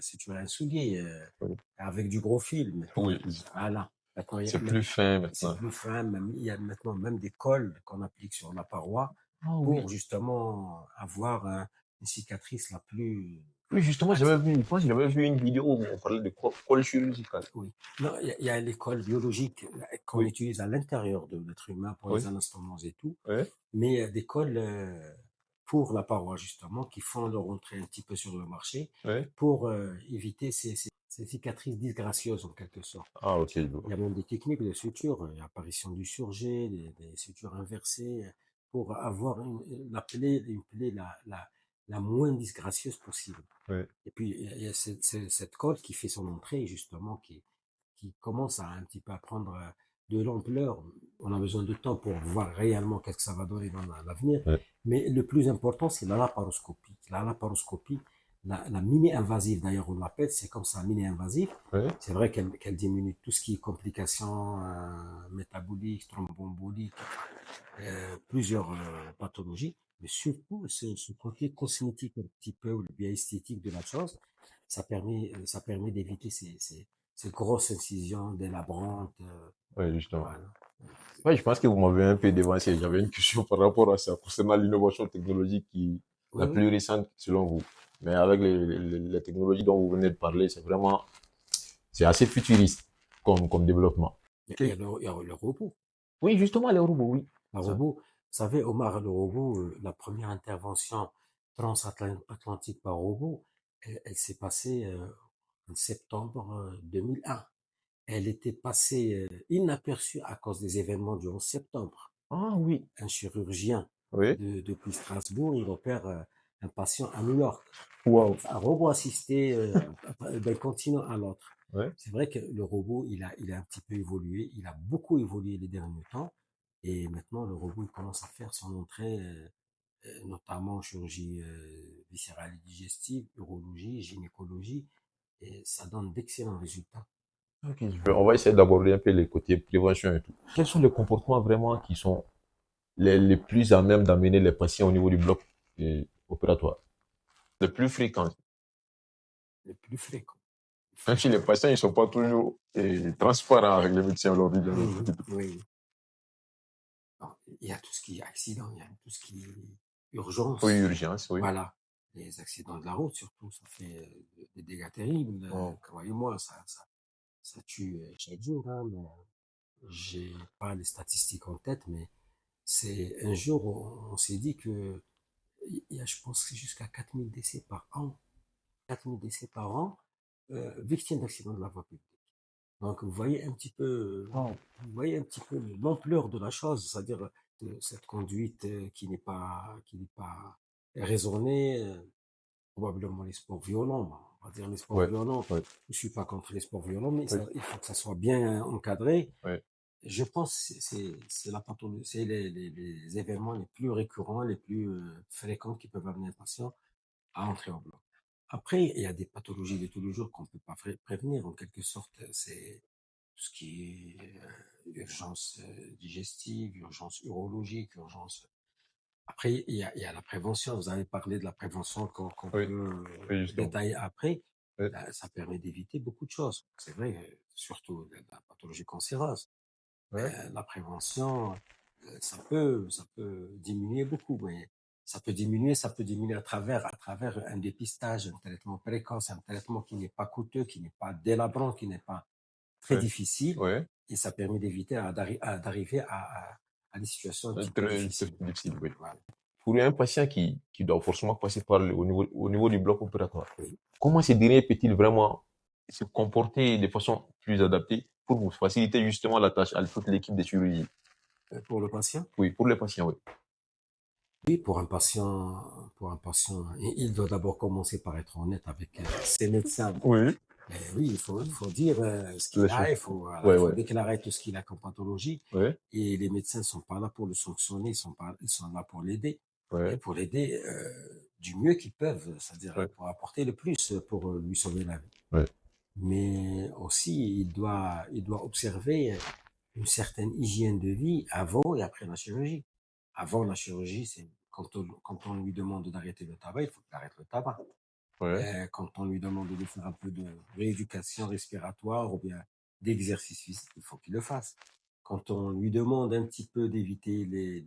suturait un soulier oui. avec du gros fil. Oui, Voilà. Maintenant, c'est plus fin c'est maintenant. plus fin. Il y a maintenant même des cols qu'on applique sur la paroi Ah oui. pour justement avoir une cicatrice la plus Oui, justement, axe- je pense que j'avais vu une vidéo où on parlait de col chirurgical. Oui. Non, il y a l'école biologique qu'on Oui, utilise à l'intérieur de l'être humain pour les oui, anastomoses et tout, oui, mais il y a des cols pour la paroi justement qui font leur entrée un petit peu sur le marché oui. pour éviter ces cicatrices disgracieuses en quelque sorte. Ah, ok, je Il vois. y a même des techniques de suture, apparition du surjet, des sutures inversées, pour avoir une plaie la moins disgracieuse possible. Oui, Et puis, il y a cette colle qui fait son entrée, justement, qui commence à un petit peu à prendre de l'ampleur. On a besoin de temps pour voir réellement qu'est-ce que ça va donner dans l'avenir. oui, Mais le plus important, c'est la laparoscopie. La laparoscopie, la mini-invasive, d'ailleurs, on l'appelle, c'est comme ça, mini-invasive. oui. C'est vrai qu'elle diminue tout ce qui est complications métaboliques, thromboemboliques, plusieurs pathologies, mais surtout ce côté cosmétique un petit peu, ou le biais esthétique de la chose, ça permet d'éviter ces grosses incisions délabrantes. Oui, justement. Voilà. Ouais, je pense que vous m'avez un peu devancé. J'avais une question par rapport à ça, concernant l'innovation technologique Oui, la oui. plus récente selon vous. Mais avec les technologies dont vous venez de parler, c'est assez futuriste comme développement. Ok. Il y a le robot. Oui, justement, les robots, oui. Le Ça. robot, vous savez, Omar, le robot, la première intervention transatlantique par robot, elle s'est passée en septembre 2001. Elle était passée inaperçue à cause des événements du 11 septembre. Ah oui. Un chirurgien Oui. depuis Strasbourg, il opère un patient à New York. Wow. Un robot assisté d'un continent à l'autre. Ouais. C'est vrai que le robot, il a un petit peu évolué, il a beaucoup évolué les derniers temps, et maintenant le robot il commence à faire son entrée, notamment en chirurgie viscérale et digestive, urologie, gynécologie, et ça donne d'excellents résultats. Ok, on va essayer d'aborder un peu les côtés prévention et tout. Quels sont les comportements vraiment qui sont les plus à même d'amener les patients au niveau du bloc opératoire? Les plus fréquents. Le plus fréquent. Même si les patients ne sont pas toujours transparents avec les médecins lors du Oui, diagnostic. oui. Alors, il y a tout ce qui est accident, il y a tout ce qui est urgence. Oui, urgence, oui. Voilà. Les accidents de la route, surtout, ça fait des dégâts terribles. Oh. Croyez-moi, ça tue chaque jour. Hein, mais j'ai pas les statistiques en tête, mais c'est un jour, on s'est dit que il y a, je pense, jusqu'à 4000 décès par an. 4000 décès par an, victimes d'accidents de la voie publique. Donc, vous voyez un petit peu l'ampleur de la chose, c'est-à-dire cette conduite qui n'est pas raisonnée, probablement les sports violents. Bon, on va dire les sports Ouais, violents. ouais, Je suis pas contre les sports violents, mais ouais, il faut que ça soit bien encadré. ouais. Je pense que c'est la pathologie, c'est les événements les plus récurrents, les plus fréquents qui peuvent amener un patient à entrer au bloc. Après, il y a des pathologies de tous les jours qu'on peut pas prévenir, en quelque sorte. C'est tout ce qui est urgence digestive, urgence urologique, urgence. Après, il y a la prévention. Vous avez parlé de la prévention qu'on Oui, peut oui, justement. détailler après. Ouais, Là, ça permet d'éviter beaucoup de choses. C'est vrai, surtout la pathologie cancéreuse. ouais, La prévention, ça peut diminuer beaucoup, mais ça peut diminuer à travers un dépistage, un traitement précoce, un traitement qui n'est pas coûteux, qui n'est pas délabrant, qui n'est pas très ouais, difficile, ouais. et ça permet d'éviter d'arriver à des situations un petit peu Très difficiles. difficile, oui. Voilà. Pour un patient qui doit forcément passer au niveau du bloc opératoire, Oui. comment ce dernier peut-il vraiment se comporter de façon plus adaptée pour vous faciliter justement la tâche à toute l'équipe de chirurgie? Pour le patient, Oui, pour les patients, oui. oui, pour un patient, il doit d'abord commencer par être honnête avec ses médecins. Oui. Oui, il faut dire ce Les qu'il choses. a, voilà, Ouais, il faut ouais, déclarer tout ce qu'il a comme pathologie. ouais, Et les médecins ne sont pas là pour le sanctionner, ils sont là pour l'aider. Et ouais, pour l'aider du mieux qu'ils peuvent, c'est-à-dire ouais, pour apporter le plus pour lui sauver la vie. ouais. Mais aussi, il doit observer une certaine hygiène de vie avant et après la chirurgie. Avant la chirurgie, c'est quand on lui demande d'arrêter le tabac, il faut qu'il arrête le tabac. Ouais. Quand on lui demande de faire un peu de rééducation respiratoire ou bien d'exercice physique, il faut qu'il le fasse. Quand on lui demande un petit peu d'éviter les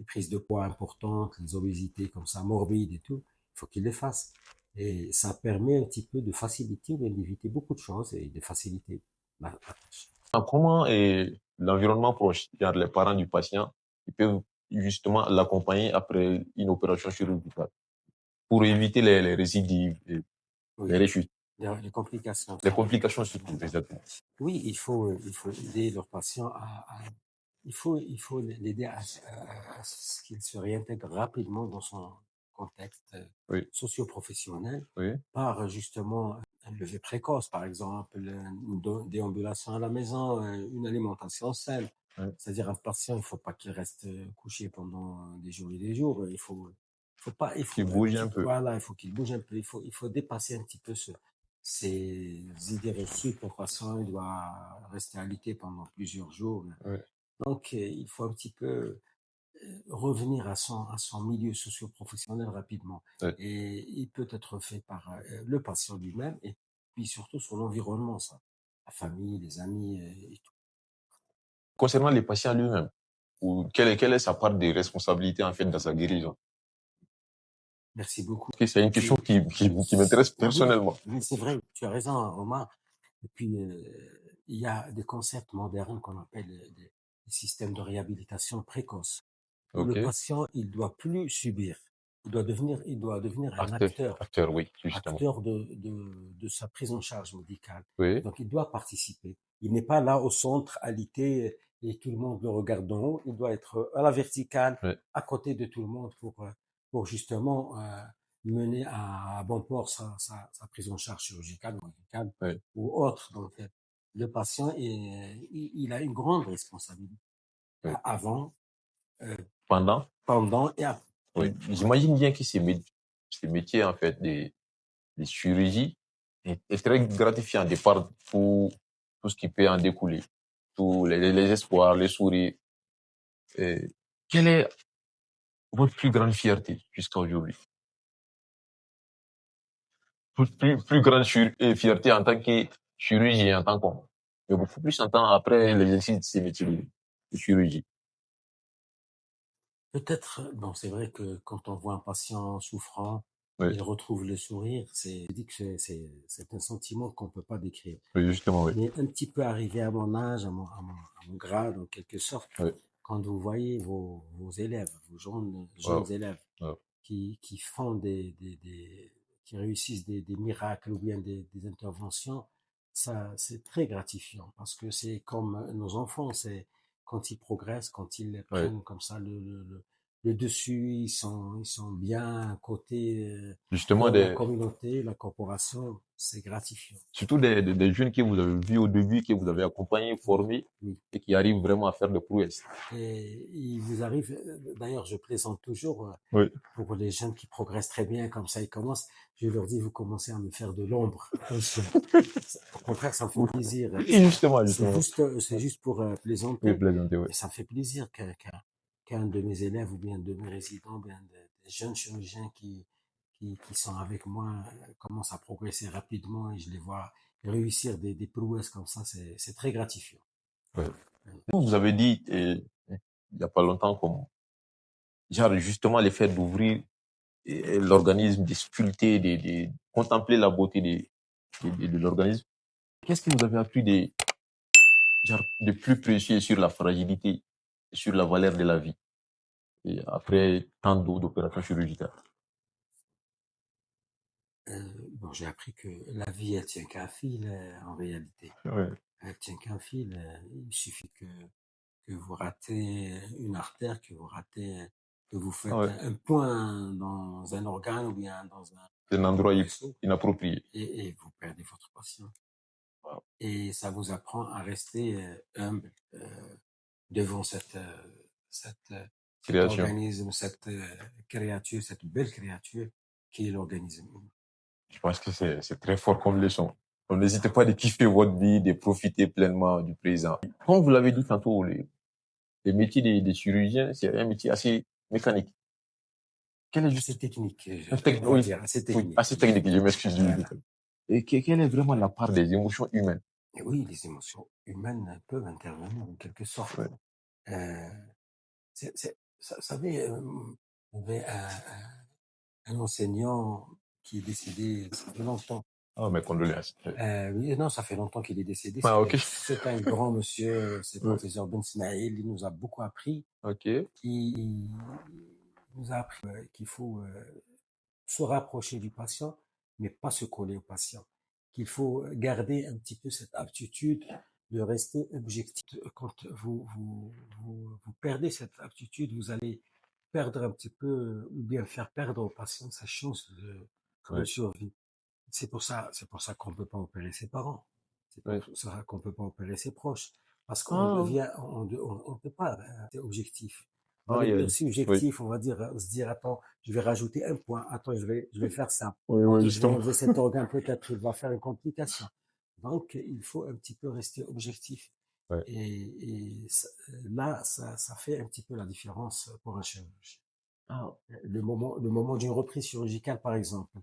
prises de poids importantes, les obésités comme ça, morbides et tout, il faut qu'il les fasse. Et ça permet un petit peu de faciliter ou bien d'éviter beaucoup de choses et de faciliter la tâche. Ah, comment est l'environnement proche, genre les parents du patient, ils peuvent justement l'accompagner après une opération chirurgicale pour éviter les récidives, et les Oui, rechutes, les complications les sont. complications surtout, exactement. Oui, il faut aider leurs patients il faut l'aider à ce qu'il se réintègre rapidement dans son contexte Oui, socio-professionnel oui, par justement un lever précoce, par exemple, déambulation à la maison, une alimentation saine. oui. C'est-à-dire un patient, il ne faut pas qu'il reste couché pendant des jours et des jours. Il faut pas, il Qui faut un bouge un petit, peu. voilà, il faut qu'il bouge un peu. Il faut dépasser un petit peu ces idées reçues que le patient il doit rester alité pendant plusieurs jours. Oui, Donc, il faut un petit peu revenir à son milieu socio-professionnel rapidement. oui. Et il peut être fait par le patient lui-même et puis surtout son environnement, ça. La famille, les amis et tout. Concernant les patients lui-même, ou quelle est sa part de responsabilité en fait dans sa guérison? Merci beaucoup. Parce que c'est une question qui m'intéresse Oui, personnellement. oui, c'est vrai, tu as raison, Omar. Et puis, il y a des concepts modernes qu'on appelle des systèmes de réhabilitation précoce, où le Ok. patient, il doit plus subir. Il doit devenir un Acteur, acteur, oui, justement. acteur de sa prise en charge médicale. Oui, Donc, il doit participer. Il n'est pas là au centre, alité, et tout le monde le regarde d'en haut. Il doit être à la verticale, oui, à côté de tout le monde pour justement mener à bon port sa prise en charge chirurgicale ou médicale oui, ou autre. Donc, le patient, il a une grande responsabilité oui. avant, euh, Pendant, pendant et après. oui. Oui. J'imagine bien que ces métiers, en fait, des chirurgies est très gratifiant de par tout ce qui peut en découler. Tous les espoirs, les sourires. Et quelle est votre plus grande fierté jusqu'à aujourd'hui? Plus grande fierté en tant que chirurgien, en tant qu'homme. Mais beaucoup plus en tant après l'exercice de ces métiers de chirurgie. Peut-être, bon, c'est vrai que quand on voit un patient souffrant, Oui, il retrouve le sourire, je dis que c'est un sentiment qu'on peut pas décrire. oui, justement, oui. Mais un petit peu arrivé à mon âge, à mon grade, en quelque sorte, Oui. quand vous voyez vos élèves, vos Wow. jeunes élèves, Wow. qui font qui réussissent des miracles ou bien des interventions, ça, c'est très gratifiant parce que c'est comme nos enfants, c'est quand ils progressent, quand ils Oui. prennent comme ça le dessus, ils sont bien cotés Justement, dans la communauté, la corporation, c'est gratifiant. surtout des jeunes que vous avez vus au début, que vous avez accompagnés, Oui, formés, oui. et qui arrivent vraiment à faire des prouesses. Et il vous arrive, d'ailleurs, je plaisante toujours, Oui. pour les jeunes qui progressent très bien, comme ça ils commencent, je leur dis, vous commencez à me faire de l'ombre. Attention. Au contraire, ça me fait Oui, plaisir. justement, justement. C'est juste pour Oui, plaisanter, plaisanter, oui. mais ça me fait plaisir qu'un de mes élèves ou bien de mes résidents, bien des jeunes chirurgiens qui sont avec moi commencent à progresser rapidement et je les vois réussir des prouesses comme ça, c'est très gratifiant. Oui. Vous avez dit, il n'y a pas longtemps, comme, genre, justement, le fait d'ouvrir l'organisme, de sculpter, de contempler la beauté de l'organisme. Qu'est-ce que vous avez appris genre, de plus précieux sur la fragilité, sur la valeur de la vie, et après tant d'opérations chirurgicales? Bon, j'ai appris que la vie, elle tient qu'à un fil en réalité. Ouais. Elle tient qu'à un fil. Il suffit que vous ratez une artère, que vous ratez, que vous faites Ouais. un point dans un organe ou bien dans C'est un endroit vaisseau inapproprié. et vous perdez votre patient. Wow. Et ça vous apprend à rester humble devant cet Création. organisme, cette créature, cette belle créature qui est l'organisme humain. Je pense que c'est très fort comme leçon. Donc, n'hésitez pas de kiffer votre vie, de profiter pleinement du présent. Comme vous l'avez dit tantôt, les métiers des chirurgiens, c'est un métier assez mécanique. Quel est juste Assez technique, on va oui, dire, assez oui, technique. assez technique, je m'excuse du Voilà. Et quelle est vraiment la part des émotions humaines? Et oui, les émotions humaines peuvent intervenir en quelque sorte. Ouais. Vous savez, il y avait un enseignant qui est décédé, ça fait longtemps. Ah, mes condoléances. Oui, non, ça fait longtemps qu'il est décédé. Ah, ok. C'est un grand monsieur, c'est Ouais. professeur Ben Smaïl, il nous a beaucoup appris. Ok. Il nous a appris qu'il faut se rapprocher du patient, mais pas se coller au patient. Qu'il faut garder un petit peu cette aptitude de rester objectif. Quand vous perdez cette aptitude, vous allez perdre un petit peu, ou bien faire perdre au patient sa chance de Ouais. survie. C'est pour ça qu'on peut pas opérer ses parents. C'est pour Ouais. ça qu'on peut pas opérer ses proches. Parce qu'on Ah, devient, on peut pas être objectif. Dans ah, il y a- l'exercice oui. objectif, on va se dire, attends, je vais rajouter un point. Attends, je vais faire ça. Oui, Attends, oui, je vais justement. enlever cet organe, peut-être il va faire une complication. Donc, il faut un petit peu rester objectif. Ouais. Et là, ça fait un petit peu la différence pour un chirurgien. Ah, Le moment d'une reprise chirurgicale, par exemple,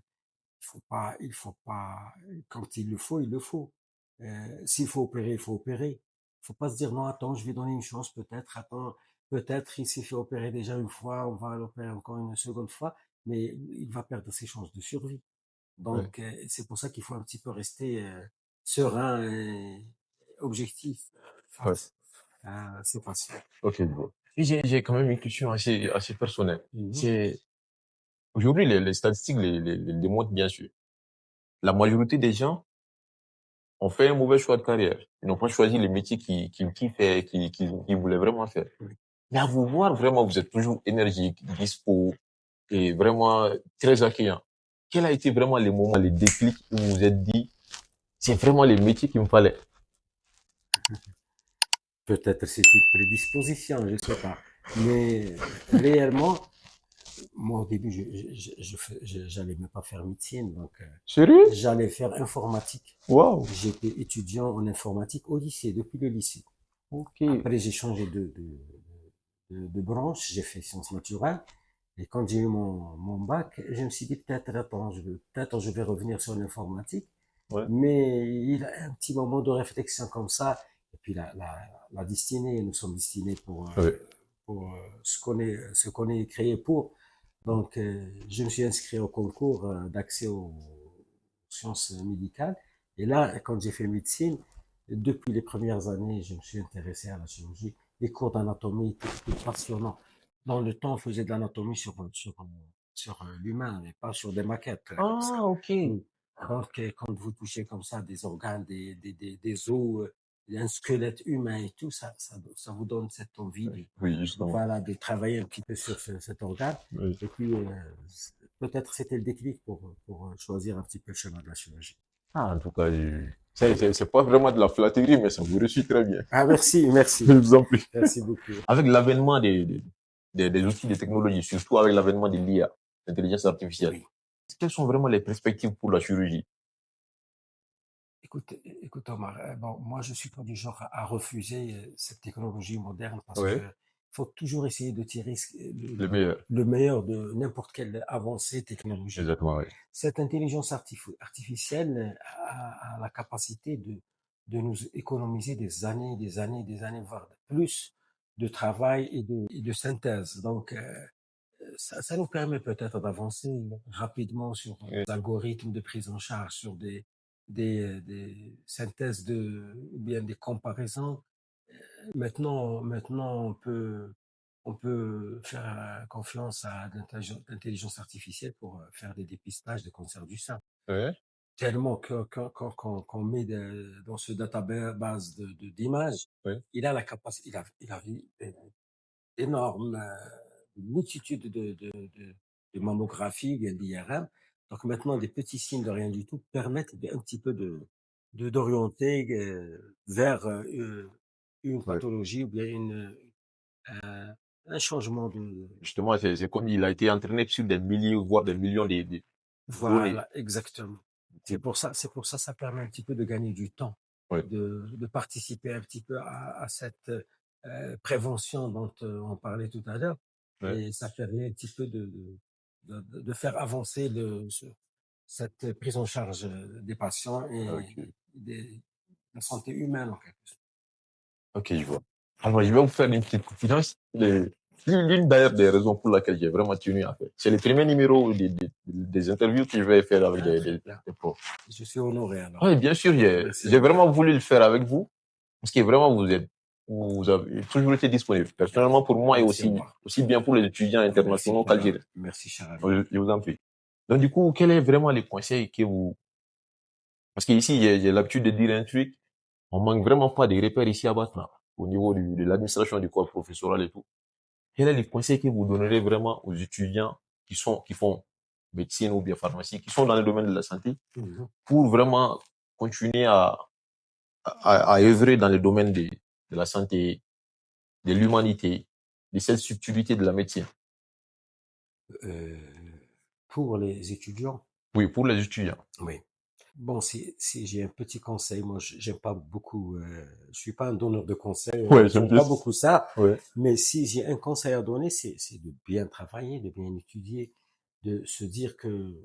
il faut pas, quand il le faut, il le faut. S'il faut opérer, il faut opérer. Il faut pas se dire, non, attends, je vais donner une chance, peut-être, attends, peut-être il s'est fait opérer déjà une fois, on va l'opérer encore une seconde fois, mais il va perdre ses chances de survie. ouais. Donc, c'est pour ça qu'il faut un petit peu rester serein et objectif Ouais. face à ses patients. Ok, bon. Et j'ai quand même une question assez personnelle. Mhm. C'est, aujourd'hui, les statistiques les démontrent bien sûr. La majorité des gens ont fait un mauvais choix de carrière. Ils n'ont pas choisi les métiers qu'ils kiffent et qu'ils voulaient vraiment faire. Oui. Mais à vous voir, vraiment, vous êtes toujours énergique, dispo et vraiment très accueillant. Quel a été vraiment les moments, les déclics où vous vous êtes dit, c'est vraiment les métiers qu'il me fallait? Peut-être c'est une prédisposition, je sais pas. Mais réellement, moi, au début, j'allais même pas faire médecine, donc Sérieux? j'allais faire informatique. Waouh. J'étais étudiant en informatique au lycée, depuis le lycée. Ok. Après, j'ai changé de branche, j'ai fait sciences naturelles. Et quand j'ai eu mon bac, je me suis dit peut-être, attends, peut-être je vais revenir sur l'informatique. Ouais. Mais il a un petit moment de réflexion comme ça. Et puis la destinée, nous sommes destinés Ouais. pour ce qu'on est créé pour. Donc, je me suis inscrit au concours d'accès aux sciences médicales. Et là, quand j'ai fait médecine, depuis les premières années, je me suis intéressé à la chirurgie. Les cours d'anatomie étaient passionnants. Dans le temps, on faisait de l'anatomie sur l'humain, mais pas sur des maquettes. Ah, ok. Donc, quand vous touchez comme ça des organes, des os, un squelette humain et tout, ça vous donne cette envie Oui, justement. voilà, de travailler un petit peu sur cet organe. Oui. Et puis, peut-être c'était le déclic pour choisir un petit peu le chemin de la chirurgie. Ah, en tout cas, c'est pas vraiment de la flatterie, mais ça vous réussit très bien. Ah, merci, merci. Je vous en prie. Merci beaucoup. Avec l'avènement des outils de technologie, surtout avec l'avènement de l'IA, l'intelligence artificielle, Oui. quelles sont vraiment les perspectives pour la chirurgie? Écoute Omar, bon, moi je suis pas du genre à refuser cette technologie moderne parce Oui. que faut toujours essayer de tirer Le meilleur. le meilleur de n'importe quelle avancée technologique. Exactement, oui. Cette intelligence artificielle a la capacité de nous économiser des années, des années, des années, voire plus de travail et de synthèse. Donc, ça nous permet peut-être d'avancer rapidement sur Oui. des algorithmes de prise en charge, sur des synthèses ou bien des comparaisons. Maintenant, on peut faire confiance à l'intelligence artificielle pour faire des dépistages de cancers du sein. Oui. Tellement qu'on met dans ce database d'images, Oui. il a la capacité, il a vu énorme multitude de mammographies, bien d'IRM. Donc maintenant, des petits signes de rien du tout permettent un petit peu d'orienter vers une Ouais. pathologie ou bien un changement de... Justement, c'est comme il a été entraîné sur des milliers, voire des millions de données. Voilà, exactement. Du coup, C'est pour ça, ça permet un petit peu de gagner du temps, ouais, de participer un petit peu à cette prévention dont on parlait tout à l'heure. ouais. Et ça permet un petit peu de faire avancer cette prise en charge des patients et Ok. la santé humaine en quelque sorte. Ok, je vois. Alors, je vais vous faire une petite confidence. L'une d'ailleurs des raisons pour laquelle j'ai vraiment tenu à faire. C'est le premier numéro des interviews que je vais faire avec Ah, très bien. des profs. Je suis honoré alors. Oui, bien sûr, Merci j'ai beaucoup. vraiment voulu le faire avec vous parce que vraiment vous avez toujours été disponible. Personnellement, pour moi et Merci, au revoir. aussi bien pour les étudiants Merci internationaux pour qu'algériens. merci, cher ami. Je vous en prie. Donc, du coup, quels est vraiment les conseils que vous, parce qu'ici, j'ai l'habitude de dire un truc, on manque vraiment pas de repères ici à Batna, au niveau de l'administration du corps professoral et tout. Quels sont les conseils que vous donnerez vraiment aux étudiants qui font médecine ou bien pharmacie, qui sont dans le domaine de la santé, Mhm. pour vraiment continuer à œuvrer dans le domaine de la santé, de l'humanité, de cette subtilité de la médecine? Euh, pour les étudiants, Oui, pour les étudiants. oui. Bon, si j'ai un petit conseil, moi, j'aime pas beaucoup, je suis pas un donneur de conseils, Ouais, j'aime j'aime bien. pas beaucoup ça, Ouais. mais si j'ai un conseil à donner, c'est de bien travailler, de bien étudier, de se dire que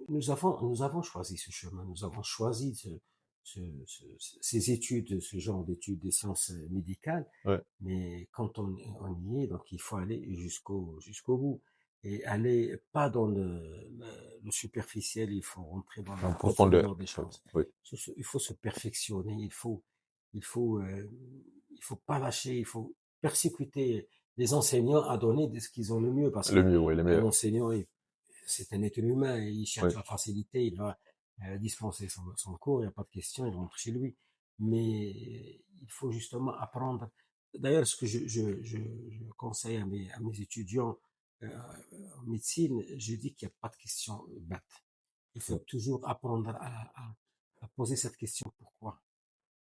nous avons choisi ce chemin, nous avons choisi ces études, ce genre d'études des sciences médicales, Ouais. mais quand on y est, donc il faut aller jusqu'au bout et aller pas dans le superficiel, il faut rentrer dans la En profondeur. profondeur des choses. Oui. Il faut se perfectionner, il faut, il faut pas lâcher, il faut persécuter les enseignants à donner de ce qu'ils ont le mieux parce Le que mieux, oui, le un meilleur. enseignant, c'est un être humain et il Oui. cherche la facilité, il va dispenser son cours, il n'y a pas de question, il rentre chez lui. Mais il faut justement apprendre. D'ailleurs, ce que je conseille à mes étudiants en médecine, je dis qu'il n'y a pas de question bête. Il faut toujours apprendre à poser cette question pourquoi.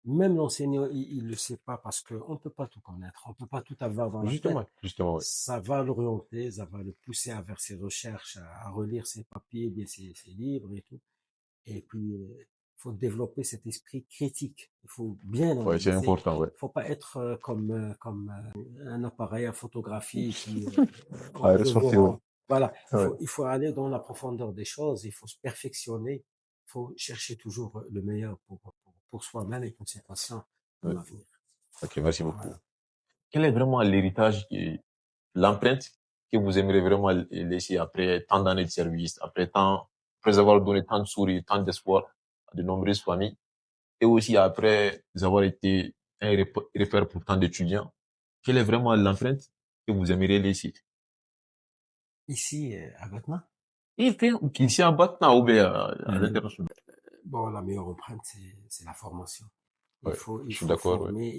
Même l'enseignant, il le sait pas parce qu'on ne peut pas tout connaître, on ne peut pas tout avoir dans la tête. Justement, justement, oui. Ça va l'orienter, ça va le pousser à vers ses recherches, à relire ses papiers, bien ses livres et tout. Et puis, il faut développer cet esprit critique. Il faut bien Ouais, c'est analyser. important, ouais. Il faut pas être comme un appareil à photographier qui À que vous ressortir, oui. rend. Voilà, Ouais. il faut aller dans la profondeur des choses. Il faut se perfectionner. Il faut chercher toujours le meilleur pour soi-même et pour ses patients dans Ouais. l'avenir. Ok, merci beaucoup. Voilà. Quel est vraiment l'héritage, l'empreinte que vous aimeriez vraiment laisser après tant d'années de service, après avoir donné tant de sourires, tant d'espoir à de nombreuses familles, et aussi après avoir été un repère pour tant d'étudiants? Quelle est vraiment l'empreinte que vous aimeriez laisser? Ici, à Batna, Et bien, qu'ici à Batna ou bien à Mhm. l'international. Bon, la meilleure empreinte, c'est la formation. Ouais, Il je suis faut d'accord, ouais. former,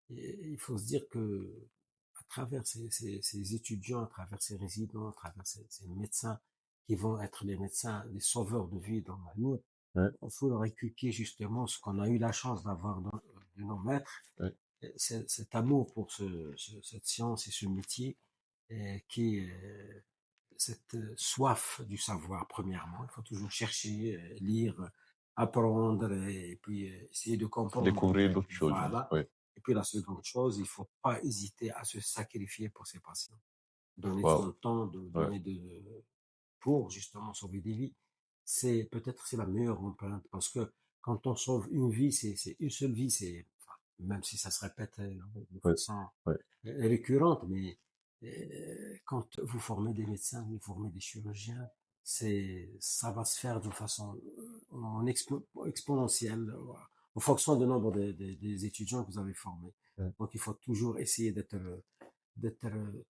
il faut se dire que à travers ces étudiants, à travers ces résidents, à travers ces médecins qui vont être les médecins, les sauveurs de vie dans la nuit, Ouais, il faut leur inculquer justement ce qu'on a eu la chance d'avoir de nos maîtres, ouais, cet amour pour cette science et ce métier, qui est cette soif du savoir, premièrement. Il faut toujours chercher, lire, apprendre et puis essayer de comprendre. découvrir d'autres choses, oui. Voilà. Ouais. Et puis la seconde chose, il faut pas hésiter à se sacrifier pour ses patients. Donner de Wow. son temps, Ouais. pour justement sauver des vies. C'est la meilleure empreinte parce que quand on sauve une vie, c'est une seule vie, enfin, même si ça se répète de Ouais. façon Ouais. récurrente, mais quand vous formez des médecins, vous formez des chirurgiens, ça va se faire d'une façon exponentielle en fonction du nombre des étudiants que vous avez formés. Ouais. Donc il faut toujours essayer d'être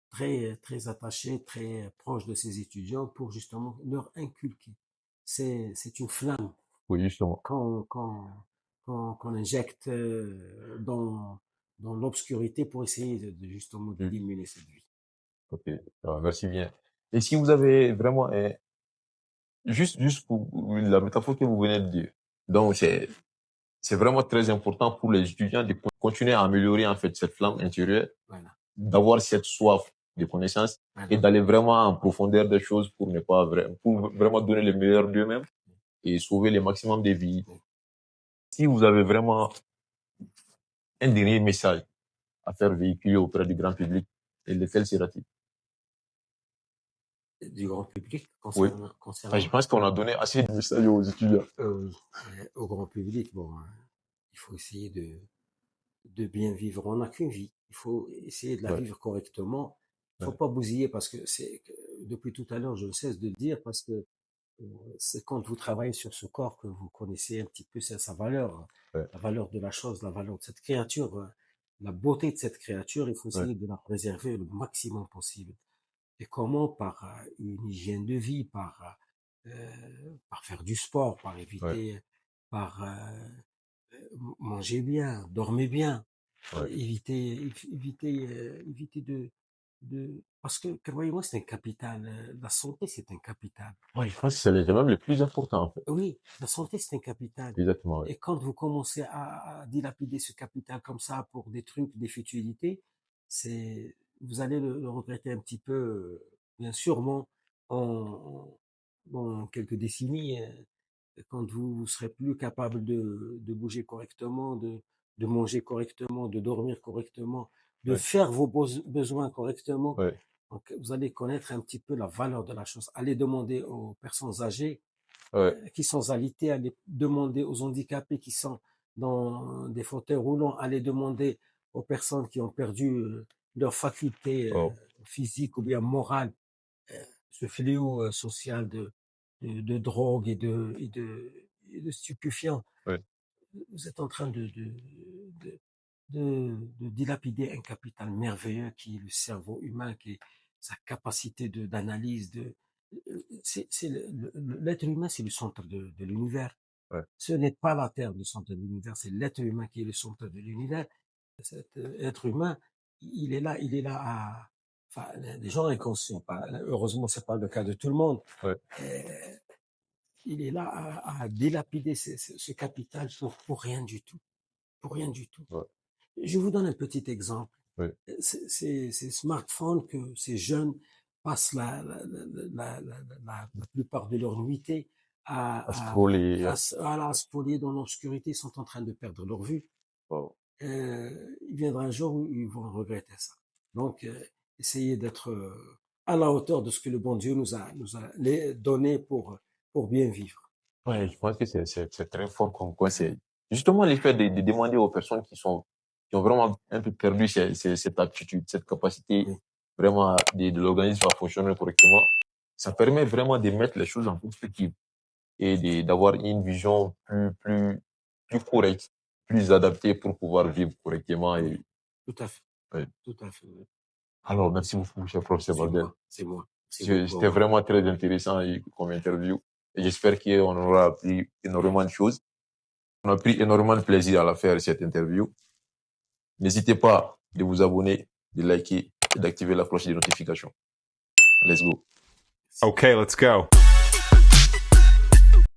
très, très attaché, très proche de ses étudiants pour justement leur inculquer. C'est une flamme Oui, justement. qu'on qu'on qu'on injecte dans l'obscurité pour essayer justement Mm. d'illuminer cette vie. Ok. Merci bien. Et si vous avez vraiment juste pour la métaphore que vous venez de dire. Donc, c'est vraiment très important pour les étudiants de continuer à améliorer, en fait, cette flamme intérieure, Voilà. d'avoir cette soif de connaissance Voilà. et d'aller vraiment en profondeur des choses pour ne pas pour vraiment donner le meilleur d'eux-mêmes et sauver le maximum de vies. Si vous avez vraiment un dernier message à faire véhiculer auprès du grand public, et lequel sera-t-il? Du grand public Oui. concernant Je pense qu'on a donné assez de messages aux étudiants. oui, au grand public, bon, il faut essayer de bien vivre. On n'a qu'une vie. Il faut essayer de la Ouais. vivre correctement. Il faut Ouais. pas bousiller parce que depuis tout à l'heure, je ne cesse de le dire parce que c'est quand vous travaillez sur ce corps que vous connaissez un petit peu sa valeur, Ouais. la valeur de la chose, la valeur de cette créature, la beauté de cette créature. Il faut essayer de la préserver le maximum possible. Et comment? Par une hygiène de vie, par faire du sport, par éviter, par manger bien, dormir bien, éviter parce que croyez-moi, c'est un capital. La santé, c'est un capital. Ouais, je pense que c'est même le plus important, en fait. Oui, la santé, c'est un capital. Exactement, Et quand vous commencez à dilapider ce capital comme ça pour des trucs, des futilités, vous allez le regretter un petit peu, bien sûrement, en, dans quelques décennies, quand vous serez plus capable de bouger correctement, de manger correctement, de dormir correctement, de faire vos besoins correctement. Donc, vous allez connaître un petit peu la valeur de la chose. Allez demander aux personnes âgées qui sont alités, allez demander aux handicapés qui sont dans des fauteuils roulants, allez demander aux personnes qui ont perdu leur faculté physique ou bien morale, ce fléau social de drogue et de stupéfiants. Vous êtes en train de dilapider un capital merveilleux qui est le cerveau humain, qui est sa capacité d'analyse. L'être humain, c'est le centre de l'univers. Ce n'est pas la Terre le centre de l'univers, c'est l'être humain qui est le centre de l'univers. Cet être humain, il est là enfin, les gens inconscients, heureusement, c'est pas le cas de tout le monde. Il est là à dilapider ce capital pour rien du tout. Pour rien du tout. Je vous donne un petit exemple. Ces smartphones que ces jeunes passent la plupart de leur nuitée à scroller dans l'obscurité, sont en train de perdre leur vue. Il viendra un jour où ils vont regretter ça. Donc, essayez d'être à la hauteur de ce que le bon Dieu nous a donné pour bien vivre. Ouais, je pense que c'est très fort comme quoi. C'est justement l'effet de demander aux personnes qui ont vraiment un peu perdu cette aptitude, cette capacité vraiment de l'organisme à fonctionner correctement. Ça permet vraiment de mettre les choses en perspective et d'avoir une vision plus correcte, plus adaptée pour pouvoir vivre correctement. Et, tout à fait. Tout à fait. Alors, merci beaucoup, cher professeur Baldel. C'est moi. C'était vraiment très intéressant comme interview. Et j'espère qu'on aura appris énormément de choses. On a pris énormément de plaisir à la faire, cette interview. N'hésitez pas de vous abonner, de liker et d'activer la cloche de notification. Let's go. Okay, let's go.